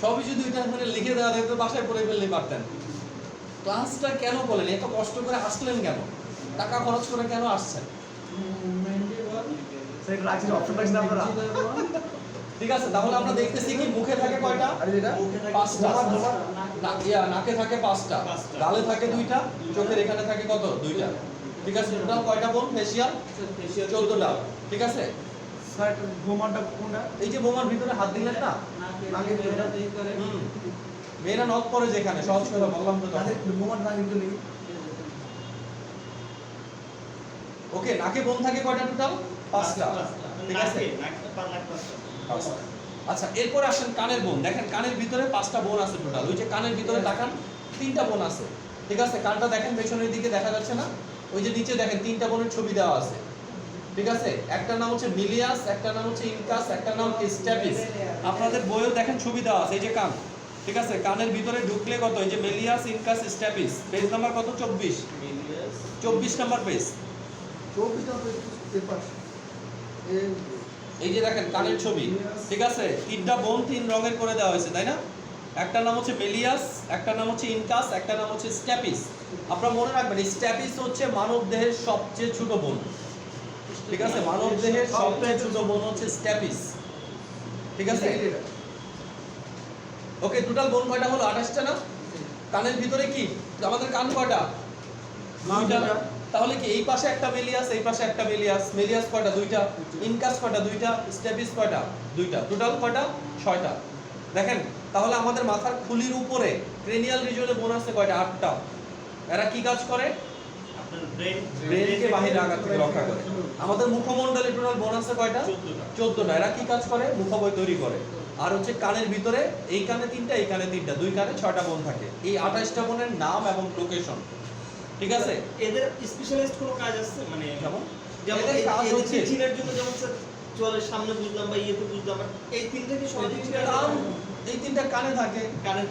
সবই যদি ওইটা মানে লিখে দেওয়া যেত, বাসায় পড়ে ফেললেই পারতেন। ক্লাসটা কেন বলেন? এত কষ্ট করে আসলেন কেন? টাকা খরচ করে কেন আসছেন? সেই রাখছি অপশন রাখছি না আপনারা। ঠিক আছে, তাহলে আমরা দেখতেছি কি মুখে থাকে কয়টা? আর যেটা মুখে থাকে 5টা। নাকে থাকে 5টা, পাঁচটা। গালে থাকে 2টা, চোখের এখানে থাকে কত? 2টা। ঠিক আছে, টোটাল কয়টা বোন? ফেসিয়াল 14টা। ঠিক আছে, স্যার ভোমারটা কোনটা? এই যে বোমার ভিতরে হাত দিলেন না, নাকে এটা দিয়ে করে। হুম, মেয়েরা নক করে যেখানে, সহজ করে বললাম তো তাহলে তখন। ভোমার না কিন্তু লিখি। ওকে, নাকে বোন থাকে কয়টা টোটাল? 5টা। ঠিক আছে, পাঁচটা। আচ্ছা, এরপর আসেন কানের বোন। দেখেন কানের ভিতরে 5টা বোন আছে টোটাল। ওই যে কানের ভিতরে তাকান, 3টা বোন আছে। ঠিক আছে, কানটা দেখেন পেছনের দিকে, দেখা যাচ্ছে না? ওই যে নিচে দেখেন 3টা বোনের ছবি দেওয়া আছে। ঠিক আছে, একটা নাম হচ্ছে মিলিয়াস, একটা নাম হচ্ছে ইনকাস, একটা নাম কি? স্ট্যাপিস। আপনাদের বইয়েও দেখেন ছবি দেওয়া আছে, এই যে কান। ঠিক আছে, কানের ভিতরে ঢুকলে কত? এই যে মিলিয়াস, ইনকাস, স্ট্যাপিস। পেজ নাম্বার কত? 24 নাম্বার পেজ। 24টা পেপার। এই যে দেখেন কানের ছবি। ঠিক আছে, 3টা বোন 3 রঙের করে দেওয়া হয়েছে, তাই না? একটা নাম হচ্ছে মেলিয়াস, একটা নাম হচ্ছে ইনকাস, একটা নাম হচ্ছে স্ট্যাপিস। আপনারা মনে রাখবেন, স্ট্যাপিস হচ্ছে মানব দেহের সবচেয়ে ছোট বোন। ঠিক আছে, মানব দেহের সবচেয়ে ছোট বোন হচ্ছে স্ট্যাপিস। ঠিক আছে, ওকে, টোটাল বোন কয়টা হলো? 28টা না? কানের ভিতরে কি আমাদের কান কয়টা? 2টা। তাহলে কি এই পাশে একটা মেলিয়াস, এই পাশে একটা মেলিয়াস। মেলিয়াস কয়টা? 2টা। ইনকাস কয়টা? 2টা। স্ট্যাপিস কয়টা? 2টা। টোটাল কয়টা? 6টা। দেখেন, তাহলে আমাদের মাথার খুলির উপরে ক্রেনিয়াল রিজিয়নে বোন আছে কয়টা? 8টা। এরা কি কাজ করে? আপনার ব্রেন ব্রেনকে বাহিরে আঘাত থেকে রক্ষা করে। আমাদের মুখমণ্ডলে টোটাল বোন আছে কয়টা? 14টা। এরা কি কাজ করে? মুখবয় তৈরি করে। আর হচ্ছে কানের ভিতরে, এই কানে 3টা, এই কানে 3টা, 2 কানে 6টা বোন থাকে। এই 28টা বোনের নাম এবং লোকেশন। ঠিক আছে, এদের স্পেশালিস্ট কোনো কাজ আছে মানে যেমন যেমন এদের কাজ এদের হচ্ছে চিনের জন্য যেমন স্যার চোয়ালের সামনে বুঝলাম বা ইয়েতে বুঝলাম আর এই তিনটা কি সহজে চিনে কান, এই 3টা কানে থাকে। কানের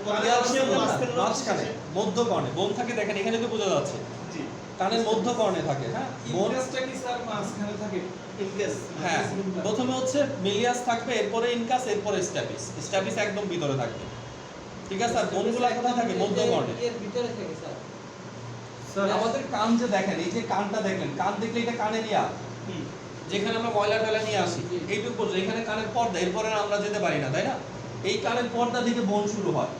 মাঝখানে মধ্যকর্ণে বোন থাকে। দেখেন এখানে তো বোঝা যাচ্ছে, জি কানের মধ্যকর্ণে থাকে। হ্যাঁ, বোন। ইনকাসটা কি স্যার মাঝখানে থাকে? ইনকেস হ্যাঁ, প্রথমে হচ্ছে মিলিয়াস থাকবে, এরপরে ইনকাস, এরপরে স্ট্যাপিস। স্ট্যাপিস একদম ভিতরে থাকবে। ঠিক আছে, আর বোনগুলো কোথায় থাকে? মধ্যকর্ণে। এর ভিতরে থাকে স্যার। স্যার আমাদের কান যে দেখেন, এই যে কানটা দেখলেন, কান দেখলে এটা কানে নিয়ে যেখানে আমরা ময়লা টয়লা নিয়ে আসি, এইটুকু পর্যন্ত। এখানে কানের পর্দা, এরপরে আমরা যেতে পারি না, তাই না? এই কানের পর্দা থেকে বোন শুরু হয়।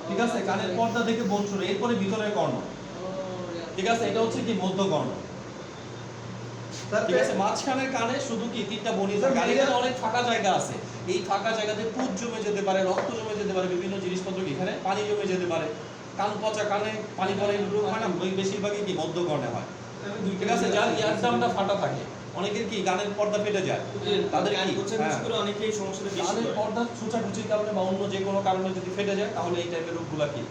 ঠিক আছে, কানের পর্দা থেকে বোন শুরু, এরপরে ভিতরের কর্ণ। ঠিক আছে, এটা হচ্ছে কি? মধ্যকর্ণ। ঠিক আছে, মাঝখানের কানে শুধু কি 3টা বনি থাকে। আর এখানে অনেক ফাঁকা জায়গা আছে। এই ফাঁকা জায়গাতে পুজ জমে যেতে পারে, রক্ত জমে যেতে পারে, বিভিন্ন জিনিসপত্র এখানে পানি জমে যেতে পারে। কান পচা, কানে পানি পড়ে, এগুলো হয় না? বেশিরভাগই কি? মধ্যকর্ণে হয়। ঠিক আছে, যার ইয়ারড্রামটা ফাটা থাকে, অনেকের কি কানের পর্দা ফেটে যায়, তাদের কি হ্যাঁ, করে অনেকেই সমস্যাটা বেশি কানের হয়। পর্দা ছোটাছুটির কারণে বা অন্য যে কোনো কারণে যদি ফেটে যায় তাহলে এই টাইপের রোগগুলা কি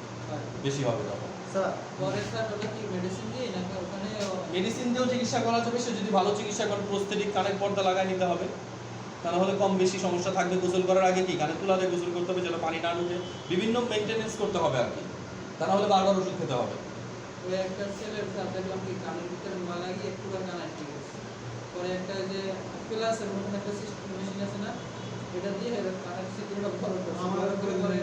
বেশি হবে তখন। স্যার পরে স্যার ওটা কি মেডিসিন দিয়ে নাকি ওখানে মেডিসিন দিয়েও চিকিৎসা করা যাবে, সে যদি ভালো চিকিৎসা করে প্রস্থেটিক কানের পর্দা লাগাই নিতে হবে, তা নাহলে কম বেশি সমস্যা থাকবে। গোসল করার আগে কি কানে তুলা দিয়ে গোসল করতে হবে যেন পানি না ঢুকে, বিভিন্ন মেনটেনেন্স করতে হবে আর কি, তা নাহলে বারবার ওষুধ খেতে হবে। ওই একটা ছেলের স্যার দেখলাম কি কানের ভিতরে মা লাগিয়ে একটুবার কান আটকে গেছে। পরে একটা যে প্লাসের মতন একটা সিস্টেম মেশিন আছে না, এটা দিয়ে কানের ছিদ্রটা বড় করছে, বড় করে করে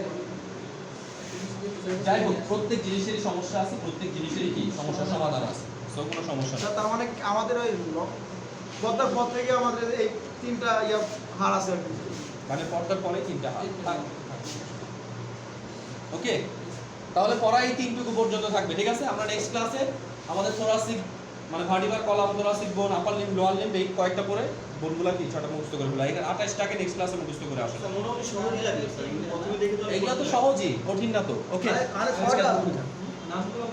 যাই হোক, প্রত্যেক জিনিসেরই সমস্যা আছে, প্রত্যেক জিনিসেরই কি সমস্যার সমাধান আছে, সো কোনো সমস্যা নেই। স্যার তার মানে আমাদের ওই পদ্মার পর থেকে আমাদের এই তিনটা হার আছে আর কি। মানে পর্দার পরে তিনটা হাত। ওকে, তাহলে পড়া এই তিনটুকু পর্যন্ত থাকবে, ঠিক আছে। আমরা নেক্সট ক্লাসে আমাদের থোরাসিক মানে ভার্টিব্রাল কলাম, থোরাসিক বোন, আপার লিম্ব, লোয়ার লিম্ব এই কয়েকটা পরে বোনগুলা কি ছটা মুখস্থ করে ফেলা। এখানে 28টাকে নেক্সট ক্লাসে মুখস্থ করে আসবে। আচ্ছা, মোটামুটি সহজই লাগে স্যার, কিন্তু প্রথমে দেখে তো এগুলো তো সহজই, কঠিন না তো। ওকে, আরে ছয়টা নামগুলো